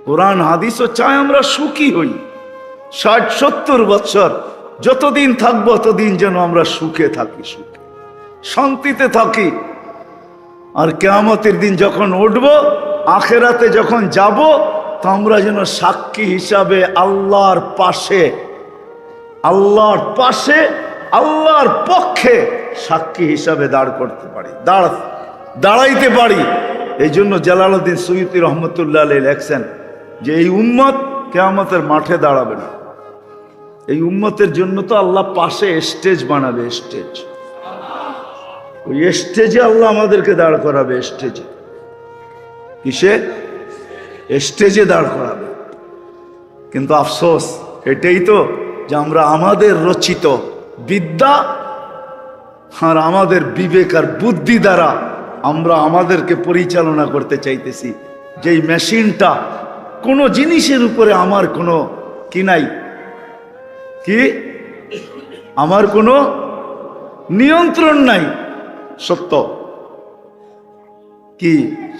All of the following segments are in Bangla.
কোরআন হাদিসও চায় আমরা সুখী হই। 60-70 বছর যতদিন থাকবো ততদিন যেন আমরা সুখে থাকি, সুখে শান্তিতে থাকি। আর কিয়ামতের দিন যখন উঠব, আখেরাতে যখন যাব, তো আমরা যেন সাক্ষী হিসাবে আল্লাহর পাশে, আল্লাহর পাশে, আল্লাহর পক্ষে সাক্ষী হিসাবে দাঁড় করতে পারি, দাঁড়াইতে পারি। এই জন্য জালালউদ্দিন সুয়ুতী রহমতুল্লাহ আলাইহি লেখছেন যে এই উম্মত কিয়ামতের মাঠে দাঁড়াবে না। এই উম্মতের জন্য তো আল্লাহ পাশে স্টেজ বানাবে, স্টেজ। ওই স্টেজে আল্লাহ আমাদেরকে দাঁড় করাবে, স্টেজে। কিসে? স্টেজে দাঁড় করাবে। কিন্তু আফসোস এটাই তো যে আমরা আমাদের রচিত বিদ্যা আর আমাদের বিবেক আর বুদ্ধি দ্বারা আমরা আমাদেরকে পরিচালনা করতে চাইতেছি। যেই মেশিনটা কোনো জিনিসের উপরে আমার কোনো কি নাই, কি আমার কোনো নিয়ন্ত্রণ নাই। সত্য কি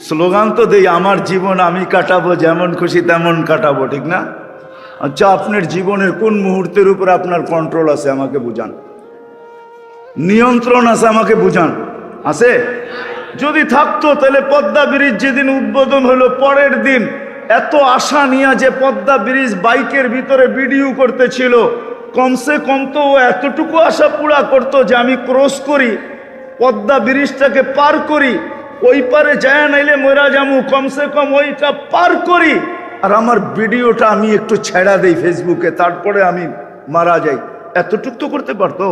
স্লোগান তো দেই, আমার জীবন আমি কাটাবো, যেমন খুশি তেমন কাটাবো, ঠিক না? আচ্ছা, আপনার জীবনের কোন মুহূর্তের উপর আপনার কন্ট্রোল আছে আমাকে বুঝান, নিয়ন্ত্রণ আছে আমাকে বুঝান। আছে? যদি থাকতো তাহলে পদ্মা ব্রিজ যেদিন উদ্বোধন হলো পরের দিন এত আশা নিয়ে যে পদ্মা ব্রিজ বাইকের ভিতরে ভিডিও করতেছিল, কমসে কম তো ও এতটুকু আশা পুরা করতো যে আমি ক্রস করি, পদ্মা ব্রিজটাকে পার করি, ওই পারে যায় নাইলে মরা যামু, কমসে কম ওইটা পার করি আর আমার ভিডিওটা আমি একটু ছেড়া দেই ফেসবুকে, তারপরে আমি মারা যাই। এতটুকু তো করতে পারতো।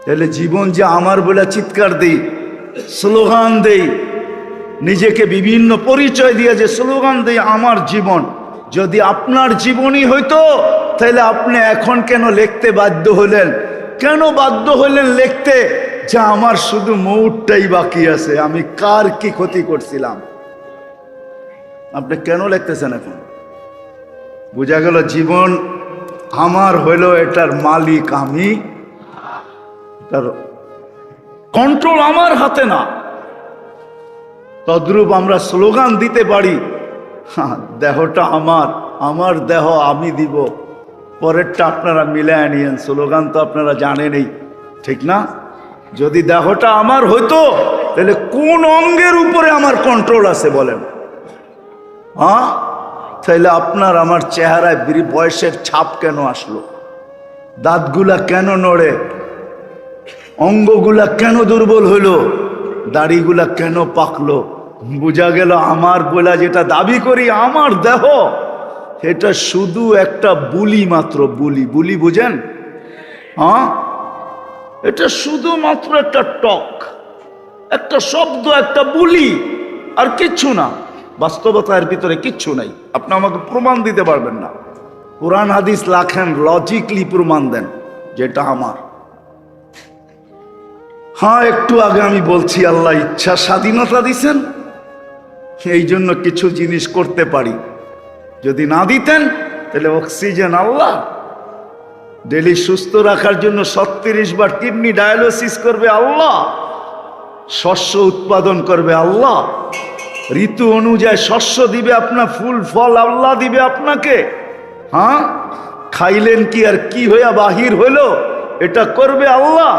তাহলে জীবন যে আমার বলে চিৎকার দেই, স্লোগান দেই, নিজেকে বিভিন্ন পরিচয় দিয়ে যে স্লোগান দেই আমার জীবন, যদি আপনার জীবনই হইতো তাহলে আপনি এখন কেন লিখতে বাধ্য হলেন? কেন বাধ্য হলেন লিখতে যে আমার শুধু মৌতটাই বাকি আছে, আমি কার কি ক্ষতি করছিলাম? আপনি কেন লিখতেছেন এখন? বোঝা গেল জীবন আমার হইল, এটার মালিক আমি, তার কন্ট্রোল আমার হাতে না। তদ্রূপ আমরা স্লোগান দিতে পারি, দেহটা আমার, আমার দেহ আমি দিব, পরেরটা আপনারা মিলায় নিয়েন। স্লোগান তো আপনারা জানেনই, ঠিক না? যদি দেহটা আমার হইতো তাহলে কোন অঙ্গের উপরে আমার কন্ট্রোল আছে বলেন? হ্যাঁ, তাহলে আপনার আমার চেহারায় বয়সের ছাপ কেন আসলো? দাঁতগুলা কেন নড়ে? অঙ্গগুলা কেন দুর্বল হইলো? দাড়িগুলা কেন পাকলো? বোঝা গেল আমার বলা যেটা দাবি করি আমার দেহ, এটা শুধু একটা বুলি মাত্র। বুলি, বুলি বুঝেন? হ্যাঁ, এটা শুধুমাত্র একটা টক, একটা শব্দ, একটা বুলি, আর কিচ্ছু না। বাস্তবতার ভিতরে কিচ্ছু নাই। আপনি আমাকে প্রমাণ দিতে পারবেন না। কোরআন হাদিস লাখেন, লজিকলি প্রমাণ দেন যেটা আমার। হ্যাঁ, একটু আগে আমি বলছি আল্লাহ ইচ্ছা স্বাধীনতা দিছেন, এই জন্য কিছু জিনিস করতে পারি। যদি না দিতেন তাহলে অক্সিজেন আল্লাহ, ডেলি সুস্থ রাখার জন্য 36 বার কিডনি ডায়ালিসিস করবে আল্লাহ, শস্য উৎপাদন করবে আল্লাহ, ঋতু অনুযায়ী শস্য দিবে, আপনার ফুল ফল আল্লাহ দিবে আপনাকে। হ্যাঁ, খাইলেন কি আর কি হইয়া বাহির হইলো, এটা করবে আল্লাহ।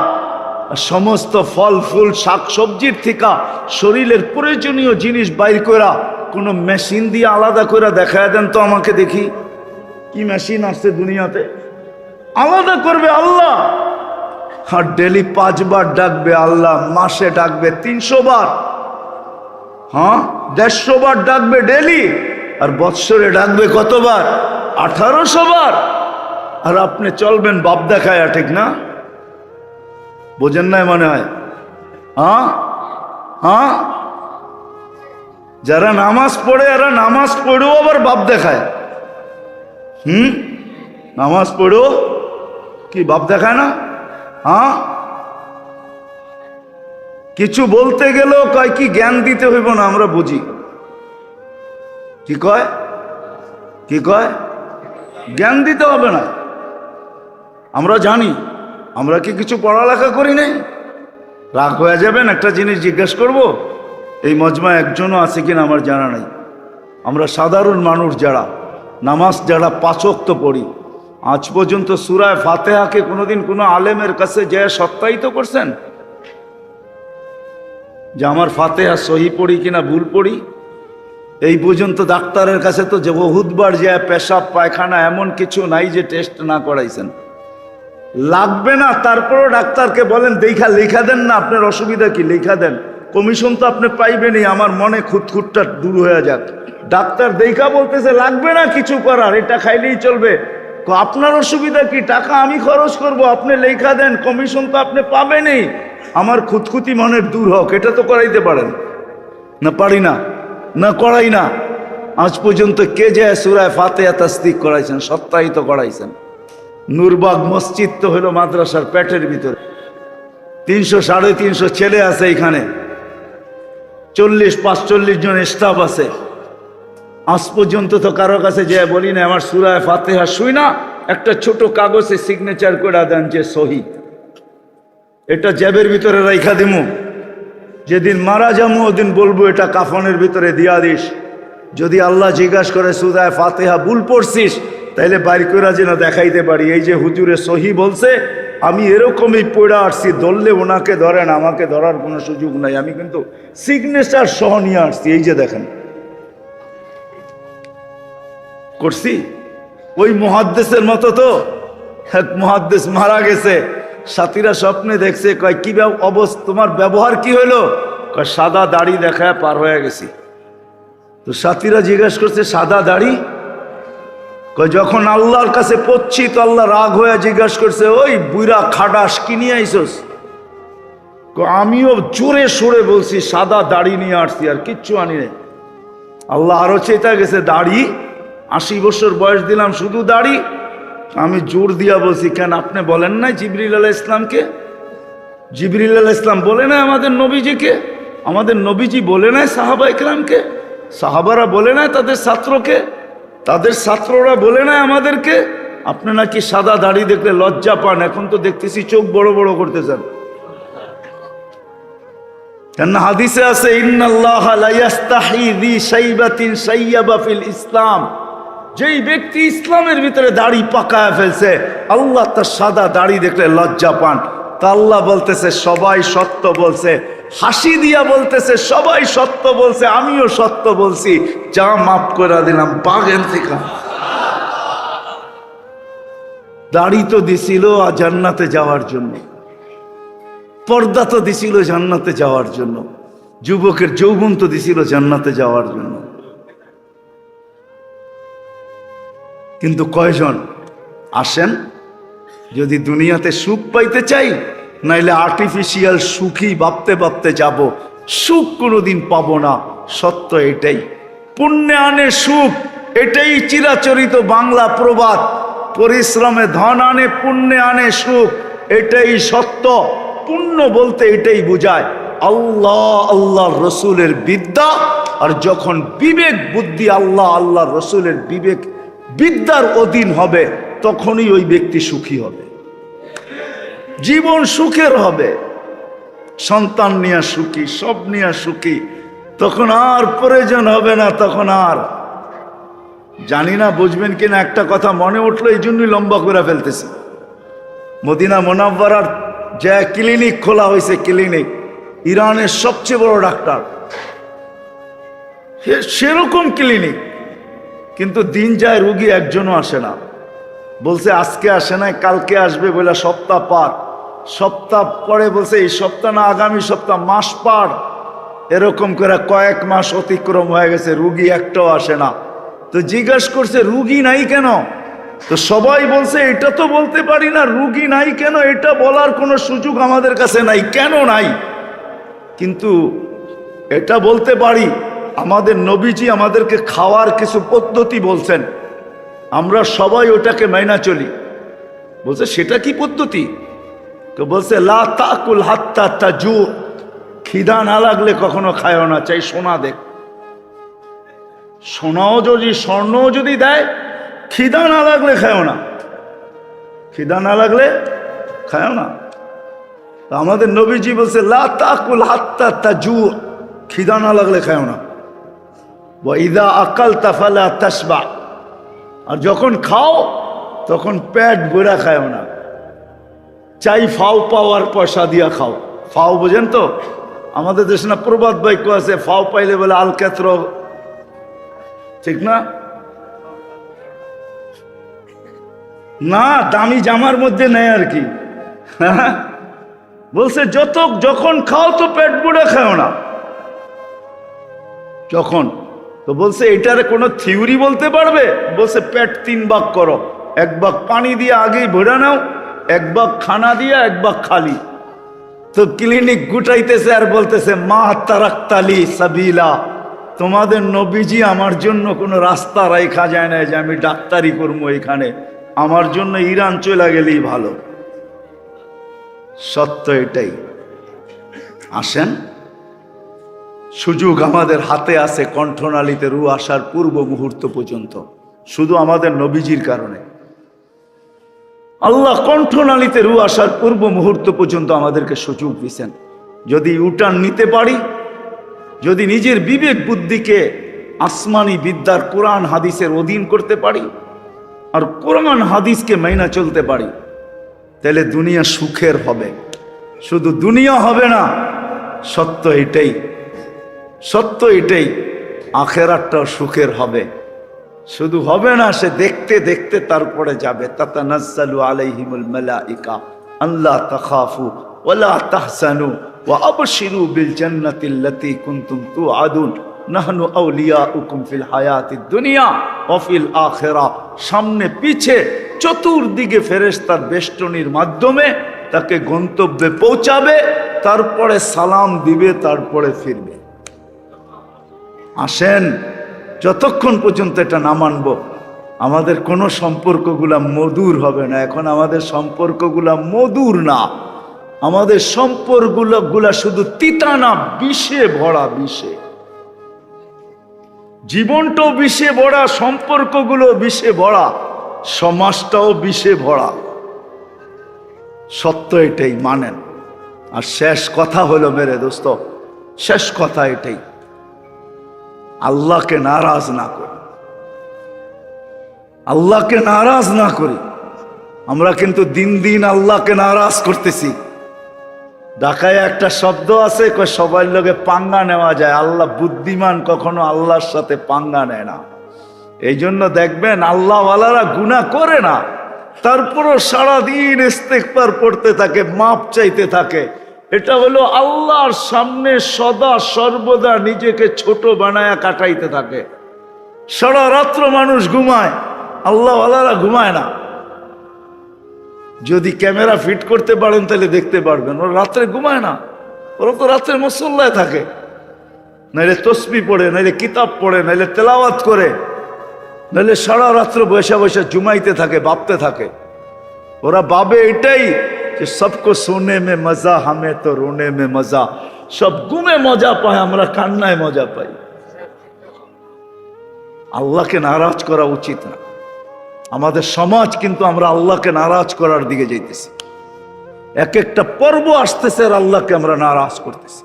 সমস্ত ফল ফুল শাক সবজির থেকে শরীরের প্রয়োজনীয় জিনিস বাইর করা কোনো মেশিন দিয়ে আলাদা করে দেখায় দেন তো আমাকে, দেখি কি মেশিন আসছে দুনিয়াতে। আলাদা করবে আল্লাহ। আর ডেলি 5 বার ডাকবে আল্লাহ, মাসে ডাকবে 300 বার, হ্যাঁ 150 বার ডাকবে ডেলি, আর বৎসরে ডাকবে কতবার? 1800 বার। আর আপনি চলবেন বাপ দেখায়া, ঠিক না? বোঝেন নাই মনে হয়? হ্যাঁ হ্যাঁ, যারা নামাজ পড়ে এরা নামাজ পড়েও আবার বাপ দেখায়। নামাজ পড়েও কি বাপ দেখায় না? হ্যাঁ, কিছু বলতে গেলেও কয় কি জ্ঞান দিতে হইব না, আমরা বুঝি। কি কয়? কি কয়? জ্ঞান দিতে হবে না, আমরা জানি। আমরা কি কিছু পড়ালেখা করি নাই? রাগ হয়ে যাবেন, একটা জিনিস জিজ্ঞেস করব, এই মজমা একজনও আছে কিনা আমার জানা নাই। আমরা সাধারণ মানুষ যারা নামাজ যারা 5 ওয়াক্ত পড়ি, আজ পর্যন্ত সূরা ফাতিহাকে কোনোদিন কোনো আলেমের কাছে যে সত্যায়িত করছেন যে আমার ফাতিহা সহি পড়ি কিনা ভুল পড়ি? এই পর্যন্ত ডাক্তারের কাছে তো যে বহুতবার যে পেশাব পায়খানা এমন কিছু নাই যে টেস্ট না করাইছেন। লাগবে না, তারপরও ডাক্তারকে বলেন দেখা লেখা দেন না, আপনার অসুবিধা কি, লেখা দেন, কমিশন তো আপনি পাইবেনই, আমার মনে খুঁতখুতটা দূর হয়ে যাক। ডাক্তার দেখা বলতেছে লাগবে না কিছু করার, এটা খাইলেই চলবে। আপনার অসুবিধা কি, টাকা আমি খরচ করব, আপনি লেখা দেন, কমিশন তো আপনি পাবেনই, আমার খুঁতখুতি মনের দূর হোক, এটা তো করাইতে পারেন না? পারি না, না করাই না। আজ পর্যন্ত কে যায় সূরা ফাতিহা তাসদিক করাইছেন, সত্যায়িত করাইছেন? নূরবাগ মসজিদ তো হলো মাদ্রাসার পেটের ভিতরে, 300-350 ছেলে আছে এখানে, 40-45 জন স্টাফ আছে। আজ পর্যন্ত তো কারো কাছে যে বলি না আমার সূরা ফাতিহা শুই না, একটা ছোট কাগজে সিগনেচার করে দেন যে সহি, এটা জ্যাবের ভিতরে রাইখা দিমু, যেদিন মারা যাবো ওদিন বলবো এটা কাফনের ভিতরে দিয়া দিস। যদি আল্লাহ জিজ্ঞাসা করে সূরা ফাতিহা ভুল পড়ছিস, তাইলে বাইর করে যেন দেখাইতে পারি এই যে হুজুরে সহি বলছে, আমি এরকমই পড়ে আসছি, ধরলে ওনাকে ধরেন, আমাকে ধরার কোনো সুযোগ নাই, আমি কিন্তু সিগনেচার সহ নিয়ে আসছি, এই যে দেখেন করছি। ওই মুহাদ্দিসের মতো তো, এক মুহাদ্দিস মারা গেছে, সাথীরা স্বপ্নে দেখছে, কয় কি অবস্থা, তোমার ব্যবহার কি হইলো? কয় সাদা দাড়ি দেখায় পার হয়ে গেছি। তো সাথীরা জিজ্ঞাসা করছে সাদা দাড়ি? কয় যখন আল্লাহর কাছে পড়ছি তো আল্লাহ রাগ হয়ে জিজ্ঞাসা করছে, ওই বুইরা খাডাস কি নিয়ে আইসস? আমিও জোরে সোরে বলছি সাদা দাড়ি নিয়ে আসছি, আর কিচ্ছু আনি নাই। আল্লাহ আরো চেতা গেছে, দাড়ি 80 বছর বয়স দিলাম শুধু দাড়ি? আমি জোর দিয়া বলছি, কেন আপনি বলেন নাই জিবরিল আলাইহিস ইসলামকে? জিবরিল আলাইহিস ইসলাম বলে নাই আমাদের নবীজিকে? আমাদের নবীজি বলে নাই সাহাবায়ে কেরামকে? সাহাবারা বলে নাই তাদের ছাত্রকে? তাদের ছাত্ররা বলে নাই আমাদেরকে? আপনি নাকি সাদা দাড়ি দেখলে লজ্জা পান, এখন তো দেখতেছি চোখ বড় বড় করতেছেন। কেন হাদিসে আছে ইন্নাল্লাহ লা ইস্তাহি যি শাইবাতিন শাইয়াবা ফিল ইসলাম, যেই ব্যক্তি ইসলামের ভিতরে দাড়ি পাকায় ফেলছে আল্লাহ তার সাদা দাড়ি দেখলে লজ্জা পান। তা আল্লাহ বলতেছে সবাই সত্য বলছে, হাসি দিয়া বলতেছে সবাই সত্য বলছে, আমিও সত্য বলছি, যা মাফ করে দিলাম বাগেন থেকে। দাড়ি তো দিছিল জান্নাতে যাওয়ার জন্য, পর্দা তো দিছিল জান্নাতে যাওয়ার জন্য, যুবকের যৌবন তো দিছিল জান্নাতে যাওয়ার জন্য। কিন্তু কয়জন আসেন যদি দুনিয়াতে সুখ পাইতে চাই, নাইলে আর্টিফিশিয়াল সুখই ভাবতে ভাবতে যাব, সুখ কোনোদিন পাবো না। সত্য এটাই, পুণ্যে আনে সুখ, এটাই চিরাচরিত বাংলা প্রবাদ। পরিশ্রমে ধন আনে, পুণ্যে আনে সুখ, এটাই সত্য। পুণ্য বলতে এটাই বোঝায় আল্লাহ আল্লাহর রসুলের বিদ্যা, আর যখন বিবেক বুদ্ধি আল্লাহ আল্লাহর রসুলের বিবেক বিদ্যার অধীন হবে, তখনই ওই ব্যক্তি সুখী হবে, জীবন সুখের হবে, সন্তান নিয়ে সুখী, সব নিয়ে সুখী, তখন আর প্রয়োজন হবে না। তখন আর জানি না বুঝবেন কিনা, একটা কথা মনে উঠলো, এই জন্যই লম্বা করে ফেলতেছি। মদিনা মুনাওয়ারার যে ক্লিনিক খোলা হয়েছে, ক্লিনিক ইরানের সবচেয়ে বড় ডাক্তার, সেরকম ক্লিনিক, কিন্তু দিন যায় রুগী একজনও আসে না। বলছে আজকে আসে না, কালকে আসবে বলে সপ্তাহ পার, সপ্তাহ পরে বলছে এই সপ্তাহ না আগামী সপ্তাহ, মাস পার, এরকম করে কয়েক মাস অতিক্রম হয়ে গেছে, রুগী একটাও আসে না। তো জিজ্ঞাসা করছে রুগী নাই কেন? তো সবাই বলছে এটা তো বলতে পারি না, রুগী নাই কেন এটা বলার কোনো সুযোগ আমাদের কাছে নাই। কেন নাই? কিন্তু এটা বলতে পারি, আমাদের নবীজি আমাদেরকে খাওয়ার কিছু পদ্ধতি বলছেন, আমরা সবাই ওটাকে মাইনা চলি। বলছে সেটা কি পদ্ধতি? তো বলছে লা তাকুল হাত্তা তাজু, খিদা না লাগলে কখনো খায়ও না, চাই সোনা দেখ। সোনাও যদি স্বর্ণও যদি দেয়, খিদা না লাগলে খায়ও না, খিদা না লাগলে খায়ও না। আমাদের নবীজি বলছে লা তাকুল হাত্তা তাজু, খিদা না লাগলে খায়ও না। ওয়া ইযা আকালতা ফালা তাশবা, আর যখন খাও তখন পেট ভরা খাও না, চাই ফাও পাওয়ার পয়সা দিয়া খাও। ফাও বোঝেন তো? আমাদের দেশে না প্রবাদ বাক্য আছে, ফাও পাইলে বলে আল কেত্র, ঠিক না? না, দামি জামার মধ্যে নেই আর কি। বলছে যখন খাও তো পেট ভরে খাও না। যখন তো বলছে এটারে কোনো থিওরি বলতে পারবে? বলছে পেট 3 ভাগ করো, 1 ভাগ পানি দিয়ে আগেই ভরে নাও, 1 ভাগ খানা দিয়ে, 1 ভাগ খালি। তো ক্লিনিক গুটাইতেছে আর বলতেছে মা তারাক্তালি সাবিলা, তোমাদের নবীজি আমার জন্য কোনো রাস্তা রাখা যায় না যে আমি ডাক্তারি করবো এখানে, আমার জন্য ইরান চলে গেলেই ভালো। সত্য এটাই। আসেন, সুযোগ আমাদের হাতে আছে কণ্ঠনালীতে রু আসার পূর্ব মুহূর্ত পর্যন্ত, শুধু আমাদের নবীজির কারণে। আল্লাহ কণ্ঠনালীতে রু আসার পূর্ব মুহূর্ত পর্যন্ত আমাদেরকে সুযোগ দিয়েছেন। যদি ইউটার্ন নিতে পারি, যদি নিজের বিবেক বুদ্ধিকে আসমানি বিদ্যার কোরআন হাদিসের অধীন করতে পারি, আর কোরআন হাদিসকে মাইনা চলতে পারি, তাহলে দুনিয়া সুখের হবে। শুধু দুনিয়া হবে না, সত্য এটাই, সত্য এটাই, আখেরাতটাও সুখের হবে। শুধু হবে না, সে দেখতে দেখতে তারপরে যাবে। তাতানাজ্জালু আলাইহিমুল মালাইকা আল্লা তাখাফু ওয়ালা তাহসানু ওয়া আবশিরু বিল জান্নাতিল্লাতী কুনতুম তুআদুন নাহনু আউলিয়াউকুম ফিল হায়াতিদ দুনিয়া ওয়া ফিল আখিরাহ। সামনে পিছে চতুর্দিকে ফেরেশতার বেষ্টনীর মাধ্যমে তাকে গন্তব্যে পৌঁছাবে, তারপরে সালাম দিবে, তারপরে ফিরবে। আসেন, যতক্ষণ পর্যন্ত এটা না মানব, আমাদের কোনো সম্পর্কগুলা মধুর হবে না। এখন আমাদের সম্পর্কগুলা মধুর না, আমাদের সম্পর্কগুলা শুধু তিতা না, বিষে ভরা, বিষে। জীবনটাও বিষে ভরা, সম্পর্কগুলো বিষে ভরা, সমাজটাও বিষে ভরা। সত্য এটাই, মানেন। আর শেষ কথা হলো মেরে দোস্ত, শেষ কথা এটাই, আল্লাহকে নারাজ না করি, আল্লাহকে নারাজ না করি। আমরা কিন্তু দিন দিন আল্লাহকে নারাজ করতেছি। ঢাকায় একটা শব্দ আছে, সবার লোকে পাঙ্গা নেওয়া যায়। আল্লাহ বুদ্ধিমান, কখনো আল্লাহর সাথে পাঙ্গা নেয় না। এই জন্য দেখবেন আল্লাহওয়ালারা গুনাহ করে না, তারপরও সারাদিন ইস্তেগফার পড়তে থাকে, মাপ চাইতে থাকে। এটা হলো আল্লাহর সামনে সদা সর্বদা নিজেকে ছোট বানায়া কাটাইতে থাকে। সারা রাত্র মানুষ ঘুমায়, আল্লাহওয়ালারা ঘুমায় না। যদি ক্যামেরা ফিট করতে পারেন তাহলে দেখতে পারবেন, ওরা রাত্রে ঘুমায় না। ওরা তো রাত্রে মুসল্লায় থাকে, নাইলে তসবিহ পড়ে, নাইলে কিতাব পড়ে, নাইলে তেলাওয়াত করে, নাইলে সারা রাত্র বসে বসে জুমাইতে থাকে, ভাবতে থাকে। ওরা ভাবে এটাই যে সবকো সোনে মে মজা, হামে তো রোনে মে মজা। সব ঘুমে মজা পায়, আমরা কান্নায় মজা পাই। আল্লাহকে নারাজ করা উচিত না। আমাদের সমাজ কিন্তু আমরা আল্লাহকে নারাজ করার দিকে যাইতেছি। এক একটা পর্ব আসতেছে আর আল্লাহকে আমরা নারাজ করতেছি,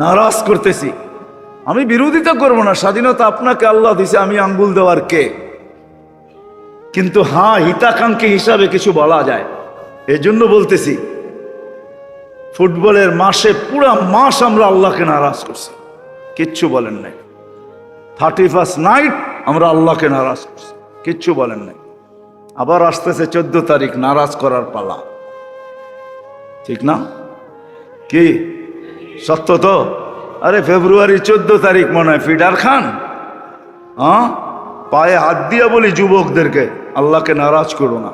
নারাজ করতেছি। আমি বিরোধিতা করব না, স্বাধীনতা আপনাকে আল্লাহ দিছে, আমি আঙ্গুল দেওয়ার কে? কিন্তু হ্যাঁ, হিতাকাঙ্ক্ষী হিসাবে কিছু বলা যায়। এজন্য বলতেছি, ফুটবলের মাসে পুরা মাস আমরা আল্লাহকে নারাজ করছি, কিচ্ছু বলেন নাই। 31st নাইট আমরা আল্লাহকে নারাজ করছি, কিচ্ছু বলেন নাই। আবার আসতেছে 14 তারিখ, নারাজ করার পালা, ঠিক না? কি সত্য তো? আরে ফেব্রুয়ারি 14 তারিখ মনে হয় ফিডার খান, হ্যাঁ, পায়ে হাত দিয়া বলি যুবকদেরকে, আল্লাহকে নারাজ করো না।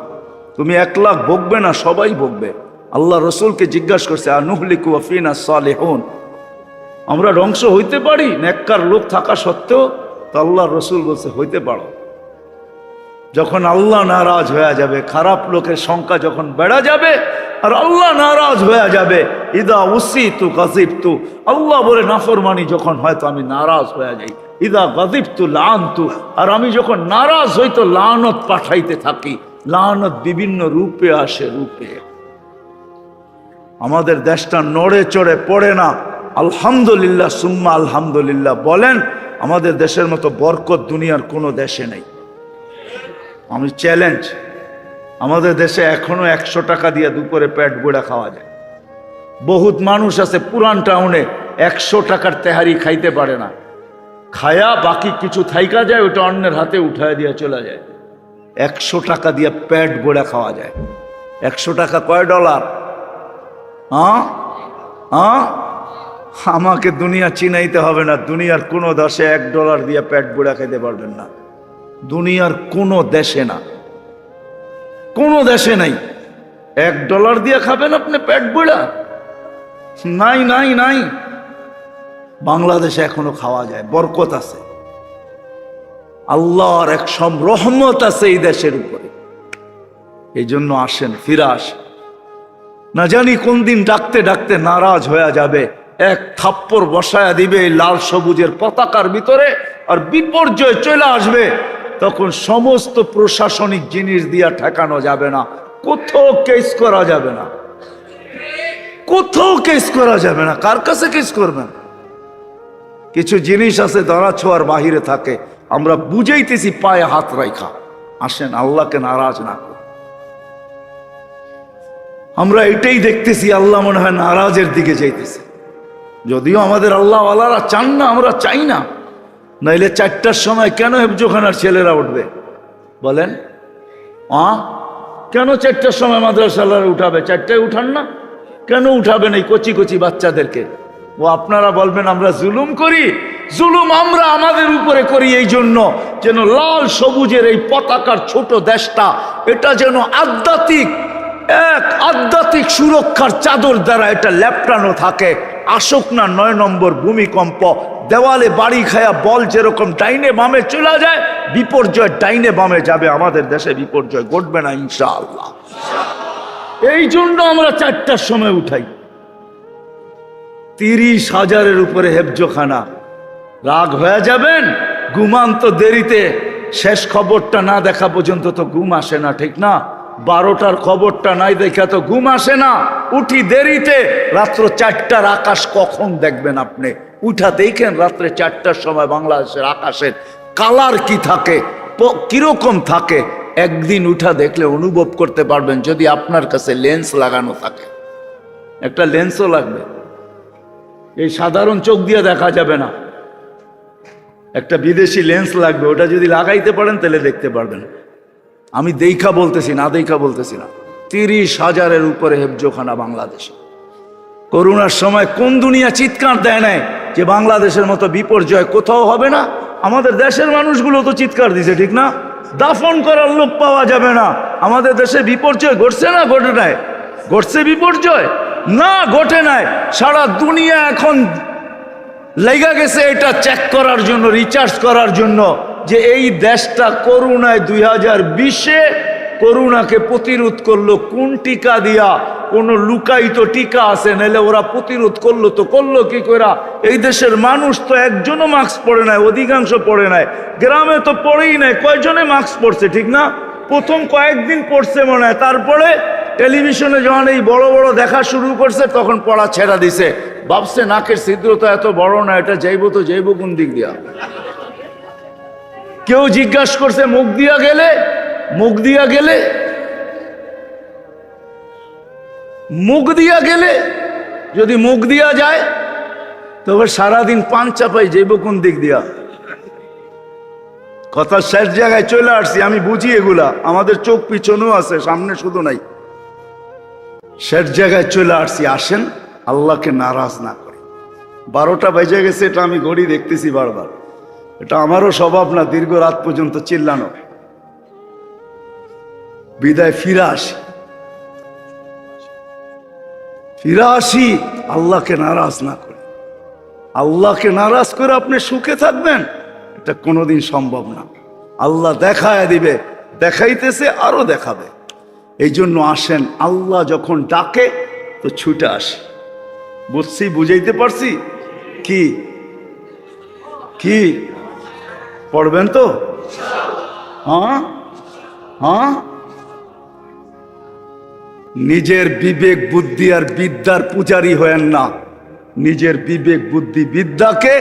তুমি 1 লাখ ভোগবে না, সবাই ভোগবে। আল্লাহ রসুলকে জিজ্ঞাসা করছে, আনুহলিকু ওয়া ফিনা সালিহুন, আমরা ধ্বংস হইতে পারি নেককার লোক থাকা সত্ত্বেও? তো আল্লাহ রসুল বলছে, হইতে পারো। যখন আল্লাহ নারাজ হয়ে যাবে, খারাপ লোকের সংখ্যা যখন বেড়া যাবে আর আল্লাহ নারাজ হয়ে যাবে, ইদা উসিতু গাযিবতু, আল্লাহ বলে নাফরমানি যখন হয়তো আমি নারাজ হয়ে যাই, ইদা গাযিবতু লানতু, আর আমি যখন নারাজ হই তো লানত পাঠাইতে থাকি। লানত বিভিন্ন রূপে আসে, রূপে। আমাদের দেশটা নড়ে চড়ে পড়ে না। আলহামদুলিল্লাহ সুম্মা আলহামদুলিল্লাহ বলেন, আমাদের দেশের মতো বরকত দুনিয়ার কোনো দেশে নেই। আমি চ্যালেঞ্জ, আমাদের দেশে এখনো 100 টাকা দিয়ে দুপুরে পেট গোড়া খাওয়া যায়। বহুত মানুষ আছে পুরান টাউনে 100 টাকার তেহারি খাইতে পারে না, খায়া বাকি কিছু থাইকা যায়, ওটা অন্যের হাতে উঠায় দিয়ে চলে যায়। 100 টাকা দিয়ে পেট গোড়া খাওয়া যায়। 100 টাকা কয় ডলার? আমাকে দুনিয়া চিনাইতে হবে না, দুনিয়ার কোনো দেশে $1 দিয়ে পেট গোড়া খাইতে পারবেন না। দুনিয়ার কোনো দেশে না, কোনো দেশে নাই। $1 দিয়ে খাবেন আপনি পেট গোড়া? নাই নাই নাই। বাংলাদেশে এখনো খাওয়া যায়, বরকত আছে, আল্লাহর এক রহমত আছে এই দেশের উপরে। এই জন্য আসেন, ফিরে আসেন। না জানি কোন দিন ডাকতে ডাকতে নারাজ হয়ে যাবে, এক থাপ্পড় বসায়া দিবে এই লাল সবুজের পতাকার ভিতরে, আর বিপর্যয় চলে আসবে। তখন সমস্ত প্রশাসনিক জিনিস দিয়া ঠেকানো যাবে না, কোথাও কেস করা যাবে না, কোথাও কেস করা যাবে না। কার কাছে কেস করবেন? কিছু জিনিস আছে ধরা ছোঁয়ার বাহিরে থাকে, আমরা বুঝাইতেছি পায়ে হাত রাখা। আসেন, আল্লাহকে নারাজ না করি। আমরা এটাই দেখতেছি, আল্লাহ মনে হয় নারাজের দিকে যাইতেছে। যদিও আমাদের আল্লাহওয়ালারা চান না, আমরা চাই না। নাইলে 4টার সময় কেন হেফজোখানার ছেলেরা উঠবে বলেন? কেন 4টার সময় মাদ্রাসালারা উঠাবে? 4টায় উঠান না কেন? উঠাবেন এই কচি কচি বাচ্চাদেরকে। ও আপনারা বলবেন আমরা জুলুম করি। জুলুম আমরা আমাদের উপরে করি এই জন্য যেন লাল সবুজের এই পতাকার ছোট দেশটা, এটা যেন আধ্যাত্মিক সুরক্ষার চাদর দ্বারা এটা লেপটানো থাকে। আসুক না 9 নম্বর ভূমিকম্প, দেওয়ালে বাড়ি খায়া বল যেরকম ডাইনে বামে চলে যায়, বিপর্যয় ডাইনে বামে যাবে। আমাদের দেশে বিপর্যয় ঘটবে না ইনশাআল্লাহ। এই জন্য আমরা 4টার সময় উঠাই। 30,000-এর উপরে হেফজোখানা। রাগ হয়ে যাবেন, ঘুমান তো দেরিতে। শেষ খবরটা না দেখা পর্যন্ত তো ঘুম আসে না, ঠিক না? 12টার খবরটা নাই দেখা তো ঘুম আসে না। উঠি দেরিতে, রাত্র 4টার আকাশ কখন দেখবেন আপনি? উঠা দেখেন রাত্রে 4টার সময় বাংলাদেশের আকাশের কালার কি থাকে, কিরকম থাকে। একদিন উঠা দেখলে অনুভব করতে পারবেন, যদি আপনার কাছে লেন্স লাগানো থাকে। একটা লেন্সও লাগবে, এই সাধারণ চোখ দিয়ে দেখা যাবে না, একটা বিদেশি লেন্স লাগবে। ওটা যদি লাগাইতে পারেন তাহলে দেখতে পারবেন। আমি দেখা বলতেছি না, দেখা বলতেছি না। 30,000-এর উপরে হেফজোখানা বাংলাদেশে। করোনার সময় কোন দুনিয়া চিৎকার দেয় নাই যে বাংলাদেশের মতো বিপর্যয় কোথাও হবে না? আমাদের দেশের মানুষগুলো তো চিৎকার দিছে, ঠিক না? দাফন করার লোক পাওয়া যাবে না। আমাদের দেশে বিপর্যয় ঘটছে না? ঘটে নাই? ঘটছে বিপর্যয়? না, ঘটে নাই। সারা দুনিয়া এখন লেগে গেছে এটা চেক করার জন্য, রিচার্জ করার জন্য, যে এই দেশটা করোনায় 2020-এ করোনাকে প্রতিরোধ করলো কোন টিকা দিয়া? কোন লুকায়িত টিকা আছে, নাহলে ওরা প্রতিরোধ করলো তো করলো কি করে? এই দেশের মানুষ তো একজনও মাস্ক পরে নাই, অধিকাংশ পরে নাই। গ্রামে তো পরেই নাই, কয়জনে মাস্ক পরছে, ঠিক না? প্রথম কয়েকদিন পড়ছে মনে হয়, তারপরে টেলিভিশনে যখন এই বড় বড় দেখা শুরু করছে তখন পড়া ছেড়া দিছে। ভাবছে নাকের ছিদ্র তো এত বড় না, এটা যাইবো তো যাইবো কোন দিক দিয়া? কেউ জিজ্ঞাসা করছে মুখ দিয়া গেলে, মুখ দিয়া গেলে, মুখ দিয়া গেলে, যদি মুখ দিয়া যায় তবে সারাদিন পান চাপাই যাইব কোন দিক দিয়া? কথা শেষ জায়গায় চলে আসছি, আমি বুঝি এগুলা। আমাদের চোখ পিছনেও আছে, সামনে শুধু নাই। শেষ জায়গায় চলে আসছি। আসেন, আল্লাহকে নারাজ না করি। 12টা বেজে গেছে, এটা আমি ঘড়ি দেখতেছি বারবার। এটা আমারও স্বভাব না দীর্ঘ রাত পর্যন্ত চিল্লানো। বিদায় ফিরে আসি, ফিরে আসি, আল্লাহকে নারাজ না করি। আল্লাহকে নারাজ করে আপনি সুখে থাকবেন, এটা কোনোদিন সম্ভব না। আল্লাহ দেখায় দিবে, দেখাইতেছে, আরো দেখাবে। এই জন্য আসেন, আল্লাহ যখন ডাকে তো ছুটে আসে। বুঝছি, বুঝাইতে পারছি? কি কি পড়বেন তো? হ্যাঁ হ্যাঁ। নিজের বিবেক বুদ্ধি আর বিদ্যার পূজারী হয়েন না। নিজের বিবেক বুদ্ধি বিদ্যাকে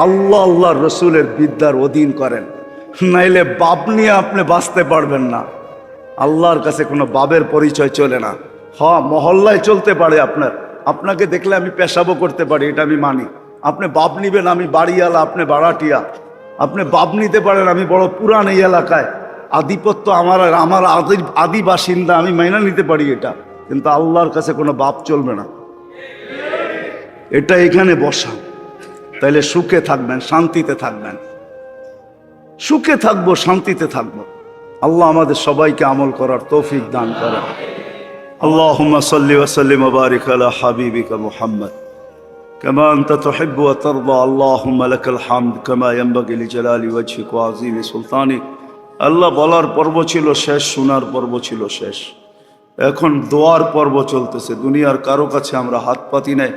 আল্লাহ আল্লাহর রসুলের বিদ্যার অধীন করেন, নাইলে বাপ নিয়ে আপনি বাঁচতে পারবেন না। আল্লাহর কাছে কোনো বাবের পরিচয় চলে না। হ্যাঁ, মহল্লায় চলতে পারে, আপনাকে দেখলে আমি পেশাবো করতে পারি, এটা আমি মানি। আপনি বাপ নিবেন, আমি বাড়িওয়ালা, আপনি বাড়াটিয়া। আপনি বাপ নিতে পারেন, আমি বড় পুরান এই এলাকায়, আধিপত্য আমার আদি বাসিন্দা, আমি মাইনা নিতে পারি এটা। কিন্তু আল্লাহর কাছে কোনো বাপ চলবে না, এটা এখানে বসা। তাইলে সুখে থাকবেন, শান্তিতে থাকবেন। সুখে থাকবো, শান্তিতে থাকবো। আল্লাহ আমাদের সবাইকে আমল করার তৌফিক দান করেন। আল্লাহুম্মা সাল্লি ওয়া সাল্লিম ওয়া বারিক আলা হাবিবিকা মুহাম্মদ কামা আনতা তুহিব্বু ওয়া তারদা। আল্লাহুম্মা লাকাল হামদ কামা ইয়ানবাগি লিজালালি ওয়াজহিক ওয়া আযীমি সুলতানিক। আল্লাহ বলার পর্ব ছিল শেষ, শোনার পর্ব ছিল শেষ, এখন দোয়ার পর্ব চলতেছে। দুনিয়ার কারো কাছে আমরা হাত পাতি নাই,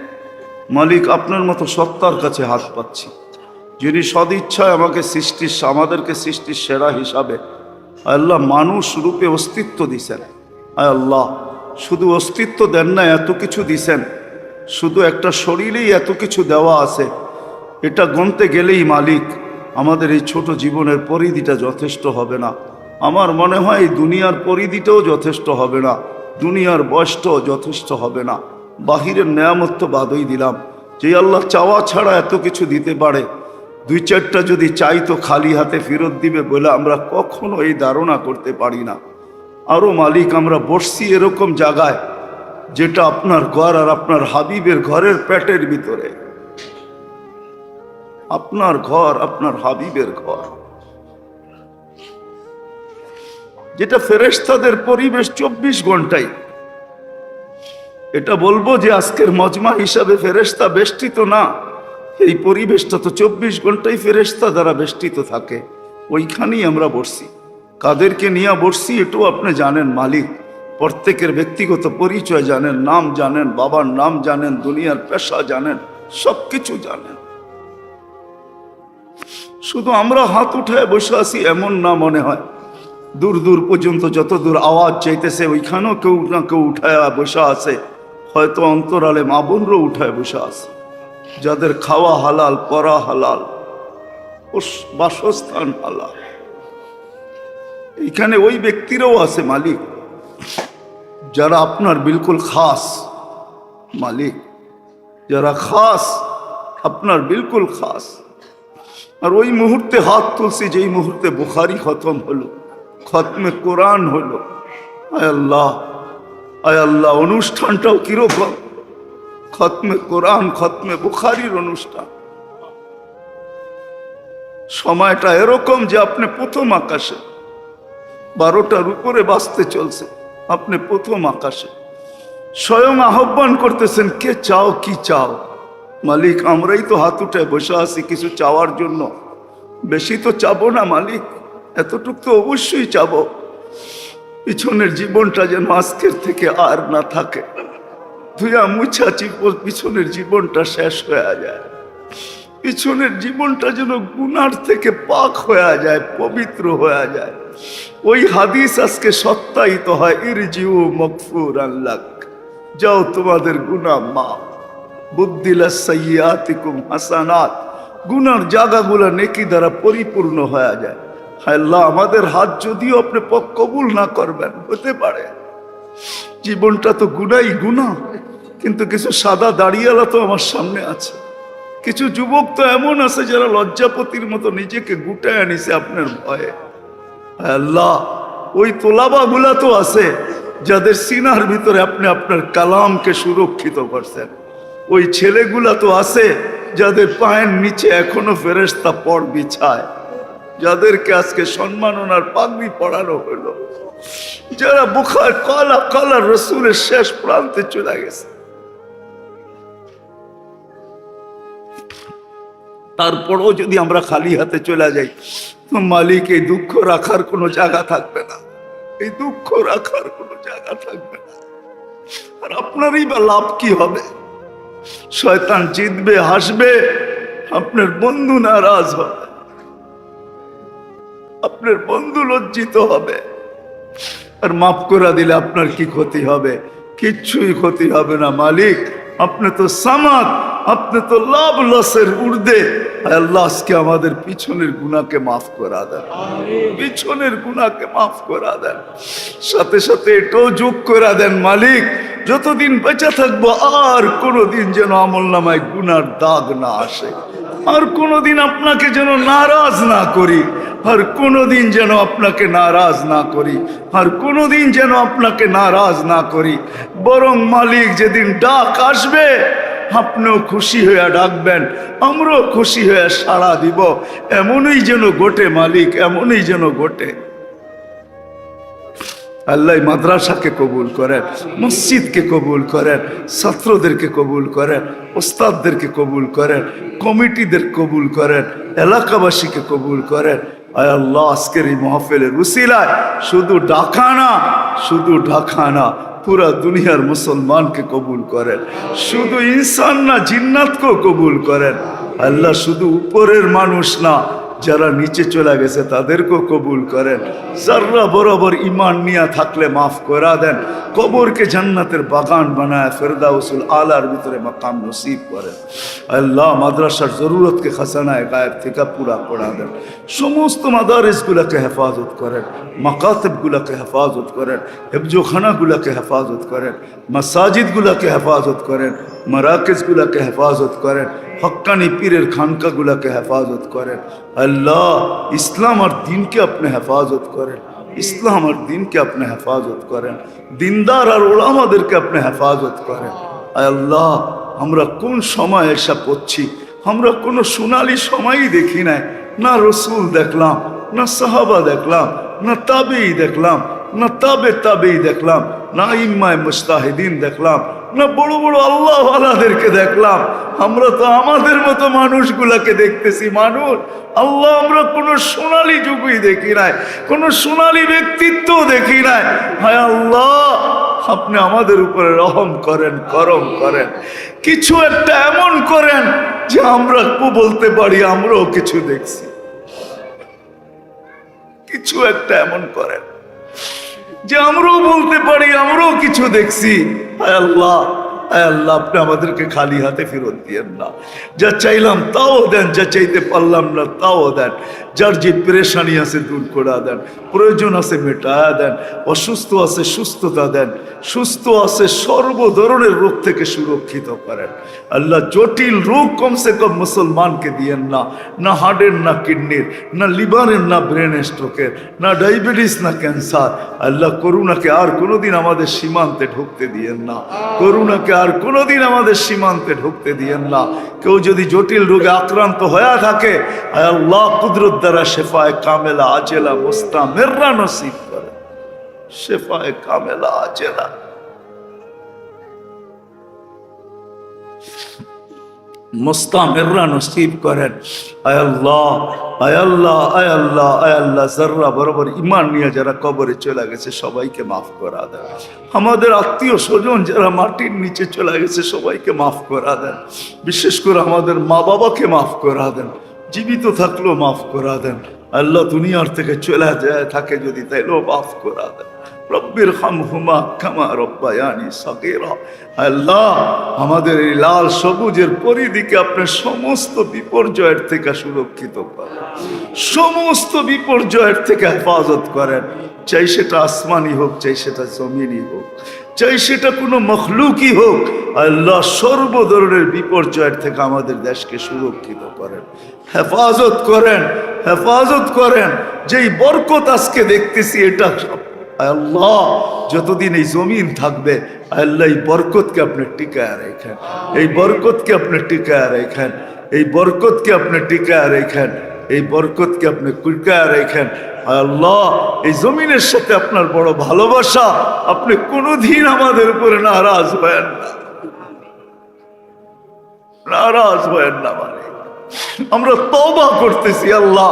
মালিক আপনার মতো সত্তার কাছে হাত পাচ্ছি, যিনি সদিচ্ছায় আমাদেরকে সৃষ্টির সেরা হিসাবে আল্লাহ মানুষ রূপে অস্তিত্ব দিছেন। আয় আল্লাহ, শুধু অস্তিত্ব দেন না, এত কিছু দিছেন। শুধু একটা শরীরেই এত কিছু দেওয়া আছে, এটা গণতে গেলেই মালিক আমাদের এই ছোট জীবনের পরিধিটা যথেষ্ট হবে না। আমার মনে হয় এই দুনিয়ার পরিধিটাও যথেষ্ট হবে না, দুনিয়ার বয়সটাও যথেষ্ট হবে না। বাহিরের নেয়ামত তো বাদই দিলাম, যে আল্লাহ চাওয়া ছাড়া এত কিছু দিতে পারে, দুই চারটা যদি চাই তো খালি হাতে ফেরত দিবে বলে আমরা কখনো এই ধারণা করতে পারি না। আরো মালিক, আমরা বসছি এরকম জায়গায় যেটা আপনার ঘর আর আপনার হাবিবের ঘরের পেটের ভিতরে। আপনার ঘর, আপনার হাবিবের ঘর, যেটা ফেরেশতাদের পরিবেশ 24 ঘন্টাই। এটা বলবো যে আজকের মজমা হিসাবে ফেরেশতা বেষ্টিত না, এই পরিবেশটা তো 24 ঘন্টাই ফেরেশতা দ্বারা বেষ্টিত থাকে। ওইখানেই আমরা বসছি। কাদেরকে নিয়ে বসছি এটাও আপনি জানেন মালিক, প্রত্যেকের ব্যক্তিগত পরিচয় জানেন, নাম জানেন, বাবার নাম জানেন, দুনিয়ার পেশা জানেন, সবকিছু জানেন। শুধু আমরা হাত উঠায় বসে আছি এমন না মনে হয়, দূর দূর পর্যন্ত যত দূর আওয়াজ চাইতেছে ওইখানেও কেউ না কেউ উঠায় বসে আছে। হয়তো অন্তরালে মা বোনরাও উঠায় বসে আছে, যাদের খাওয়া হালাল, পরা হালাল, বাসস্থান হালাল। এখানে ওই ব্যক্তিরাও আছে মালিক যারা আপনার বিলকুল খাস মালিক, যারা খাস, আপনার বিলকুল খাস। আর ওই মুহূর্তে হাত তুলছি যেই মুহূর্তে বুখারি খতম হলো, খতমে কোরআন হলো। আয় আল্লাহ, আয় আল্লাহ, অনুষ্ঠানটাও কিরকম, খতমে কোরআন, খতমে বুখারির অনুষ্ঠান। সময়টা এরকম যে আপনি প্রথম আকাশে, 12টার উপরে বাঁচতে চলছে, আপনি প্রথম আকাশে স্বয়ং আহ্বান করতেছেন, কে চাও, কি চাও? মালিক, আমরাই তো হাত উঠায় বসে আছি কিছু চাওয়ার জন্য। বেশি তো চাবো না মালিক, এতটুক তো অবশ্যই চাবো, পিছনের জীবনটা যেন আজকের থেকে আর না থাকে, ধুয়া মুছা পিছনের জীবনটা শেষ হয়ে যায়, পিছনের জীবনটা যেন গুনার থেকে পাক হয়ে যায়, পবিত্র হয়ে যায়। ওই হাদিস আজকে সত্যায়িত হয়, ইরজিউ মাগফুরান লাক, যাও তোমাদের গুনাহ মাফ, বুদ্দিলা সাইয়্যাতিকুম হাসানাত, গুনার জায়গাগুলো নেকি দ্বারা পরিপূর্ণ হয়ে যায়। হায় আল্লাহ, আমাদের হাত যদিও আপনি কবুল না করবেন, হতে পারে জীবনটা তো গুনাই গুনাহ, কিন্তু কিছু সাদা দাড়িওয়ালা তো আমার সামনে আছে, কিছু যুবক তো এমন আছে যারা লজ্জাপতির মতো নিজেকে গুটায় আনিছে আপনার ভয়ে। আল্লাহ, ওই তোলাবা গুলা তো আছে যাদের সিনার ভিতরে আপনি আপনার কালামকে সুরক্ষিত করছেন। ওই ছেলেগুলা তো আছে যাদের পায়ের নিচে এখনো ফেরেশতা পর বিছায়, যাদেরকে আজকে সম্মাননার পাগড়ি পড়ানো হলো, যারা বুখার কলা কলা রসুলের শেষ প্রান্তে চলে গেছে। তারপরও যদি আমরা খালি হাতে চলে যাই তো মালিক, এই দুঃখ রাখার কোনো জায়গা থাকবে না, এই দুঃখ রাখার কোনো জায়গা থাকবে না। আর আপনারই বা লাভ কি হবে? শয়তান জিতবে, হাসবে, আপনার বন্ধু নারাজ হবে, আপনার বন্ধু লজ্জিত হবে। আর মাফ করে দিলে আপনার কি ক্ষতি হবে? কিচ্ছুই ক্ষতি হবে না মালিক, আপনি তো সামাদ, আপনি তো লাভ লসের ঊর্ধ্বে। আল্লাহ আজকে আমাদের পিছনের গুনাহকে মাফ করা দেন, পিছনের গুনাহকে মাফ করা দেন, সাথে সাথে এটাও যোগ করে দেন মালিক যতদিন বেঁচে থাকবো আর কোনোদিন যেন আমলনামায় গুনার দাগ না আসে, আর কোনোদিন আপনাকে যেন নারাজ না করি, আর কোনোদিন যেন আপনাকে নারাজ না করি, আর কোনোদিন যেন আপনাকে নারাজ না করি। বরং মালিক যেদিন ডাক আসবে আপনিও খুশি হয়ে ডাকবেন, আমরাও খুশি হয়ে সাড়া দিব। এমনই যেন ঘটে মালিক, এমনই যেন ঘটে। আল্লাহ মাদ্রাসাকে কবুল করেন, মসজিদকে কবুল করেন, ছাত্রদেরকে কবুল করেন, ওস্তাদদেরকে কবুল করেন, কমিটিদের কবুল করেন, এলাকাবাসীকে কবুল করেন। আয় আল্লাহ আজকের এই মাহফিলের উসিলায় শুধু ঢাকা না, শুধু ঢাকা না, পুরা দুনিয়ার মুসলমানকে কবুল করেন, শুধু ইনসান না জিন্নাতকেও কবুল করেন। আল্লাহ শুধু উপরের মানুষ না, যারা নিচে চলে গেছে তাদেরকেও কবুল করেন। যারা বরাবর ইমান নিয়ে থাকলে মাফ করা দেন, কবরকে জান্নাতের বাগান বানায় ফেরদাউসুল আলার ভিতরে মাকাম নসিব করেন। আল্লাহ মাদ্রাসার জরুরতকে খাজানায় গায়েব থেকে পুরা করা দেন। সমস্ত মাদারিসগুলোকে হেফাজত করেন, মাকাতিবগুলোকে হেফাজত করেন, হেফজোখানাগুলোকে হেফাজত করেন, মাসাজিদগুলোকে হেফাজত করেন, মারাকিজগুলোকে হেফাজত করেন, হক্কানি পীরের খানকাগুলোকে হেফাজত করেন। আল্লাহ ইসলাম আর দিনকে আপনি হেফাজত করেন, ইসলাম আর দিনকে আপনি হেফাজত করেন, দিনদার আর ওলামাদেরকে আপনি হেফাজত করেন। আল্লাহ আমরা কোন সময় এসা পড়ছি, আমরা কোনো সোনালি সময়ই দেখি নাই, না রসুল দেখলাম, না সাহাবা দেখলাম, না তাবেই দেখলাম, না তাবেই দেখলাম, না ইম্মায় মুস্তাহিদিন দেখলাম, না বড় বড় আল্লাহ ওয়ালাদেরকে দেখলাম। আমরা তো আমাদের মতো মানুষগুলাকে দেখতেছি মানুষ। আল্লাহ আমরা কোনো সোনালী যুগই দেখি নাই, কোনো সোনালী ব্যক্তিত্ব দেখি নাই। হায় আল্লাহ আপনি আমাদের উপরে রহম করেন, করম করেন, কিছু একটা এমন করেন যে আমরা বলতে পারি আমরাও কিছু দেখছি। কিছু একটা এমন করেন যে আমরাও বলতে পারি আমরাও কিছু দেখছি। হায় আল্লাহ, হায় আল্লাহ আপনি আমাদেরকে খালি হাতে ফেরত দিয়েন না। যা চাইলাম তাও দেন, যা চাইতে পারলাম না তাও দেন। যার যে পেরেশানি আছে দূর করে দেন, প্রয়োজন আছে মেটায়া দেন, অসুস্থ আছে সুস্থতা দেন, সুস্থ আছে সর্ব ধরনের রোগ থেকে সুরক্ষিত করেন। আল্লাহ জটিল রোগ কমসে কম মুসলমানকে দিয়েন না, না হার্টের, না কিডনির, না লিভারের, না ব্রেন স্ট্রোকের, না ডায়াবেটিস, না ক্যান্সার। আল্লাহ করুণাকে আর কোনোদিন আমাদের সীমান্তে ঢুকতে দিয়েন না, করুণাকে আর কোনোদিন আমাদের সীমান্তে ঢুকতে দিয়েন না। কেউ যদি জটিল রোগে আক্রান্ত হয়ে থাকে আল্লাহ কুদরত দ্বারা শেফায়ে কামেলা আজেলা মুস্তামিররা নসিব করে, শেফায়ে কামেলা আজেলা। মুস্তামিররা নসিব করেন। আয় আল্লাহ, আয় আল্লাহ, আয় আল্লাহ, আয় আল্লাহ যারা বরাবর ঈমান নিয়ে যারা কবরে চলে গেছে সবাইকে মাফ করা দেন। আমাদের আত্মীয় স্বজন যারা মাটির নিচে চলে গেছে সবাইকে মাফ করা দেন। বিশেষ করে আমাদের মা বাবাকে মাফ করা দেন, জীবিত থাকলেও মাফ করা দেন। আল্লাহ দুনিয়ার থেকে চলে যায় থাকে যদি তাইলেও মাফ করা দেন। রব্বির হামহুমা কামা রব্বায়ানি সাগীরা। আল্লাহ আমাদের এই লাল সবুজের পরিধিকে আপনি সমস্ত বিপর্যয়ের থেকে সুরক্ষিত করেন, সমস্ত বিপর্যয়ের থেকে হেফাজত করেন। চাই সেটা আসমানি হোক, চাই সেটা জমিনি হোক, চাই সেটা কোনো মখলুকই হোক। আল্লাহ সর্ব ধরনের বিপর্যয়ের থেকে আমাদের দেশকে সুরক্ষিত করেন, হেফাজত করেন, হেফাজত করেন। যেই বরকত আজকে দেখতেছি এটা আল্লাহ যতদিন এই জমিন থাকবে আল্লাহ এই বরকতকে আপনি টিকায় রেখেন, এই বরকতকে আপনি টিকায় রেখেন, এই বরকতকে আপনি টিকায় রেখেন, এই বরকতকে আপনি টিকায় রেখেন। আল্লাহ এই জমিনের সাথে আপনার বড় ভালোবাসা, আপনি কোনোদিন আমাদের উপরে নারাজ হয়েন না, নারাজ হয়েন না। মানে আমরা তওবা করতেছি আল্লাহ,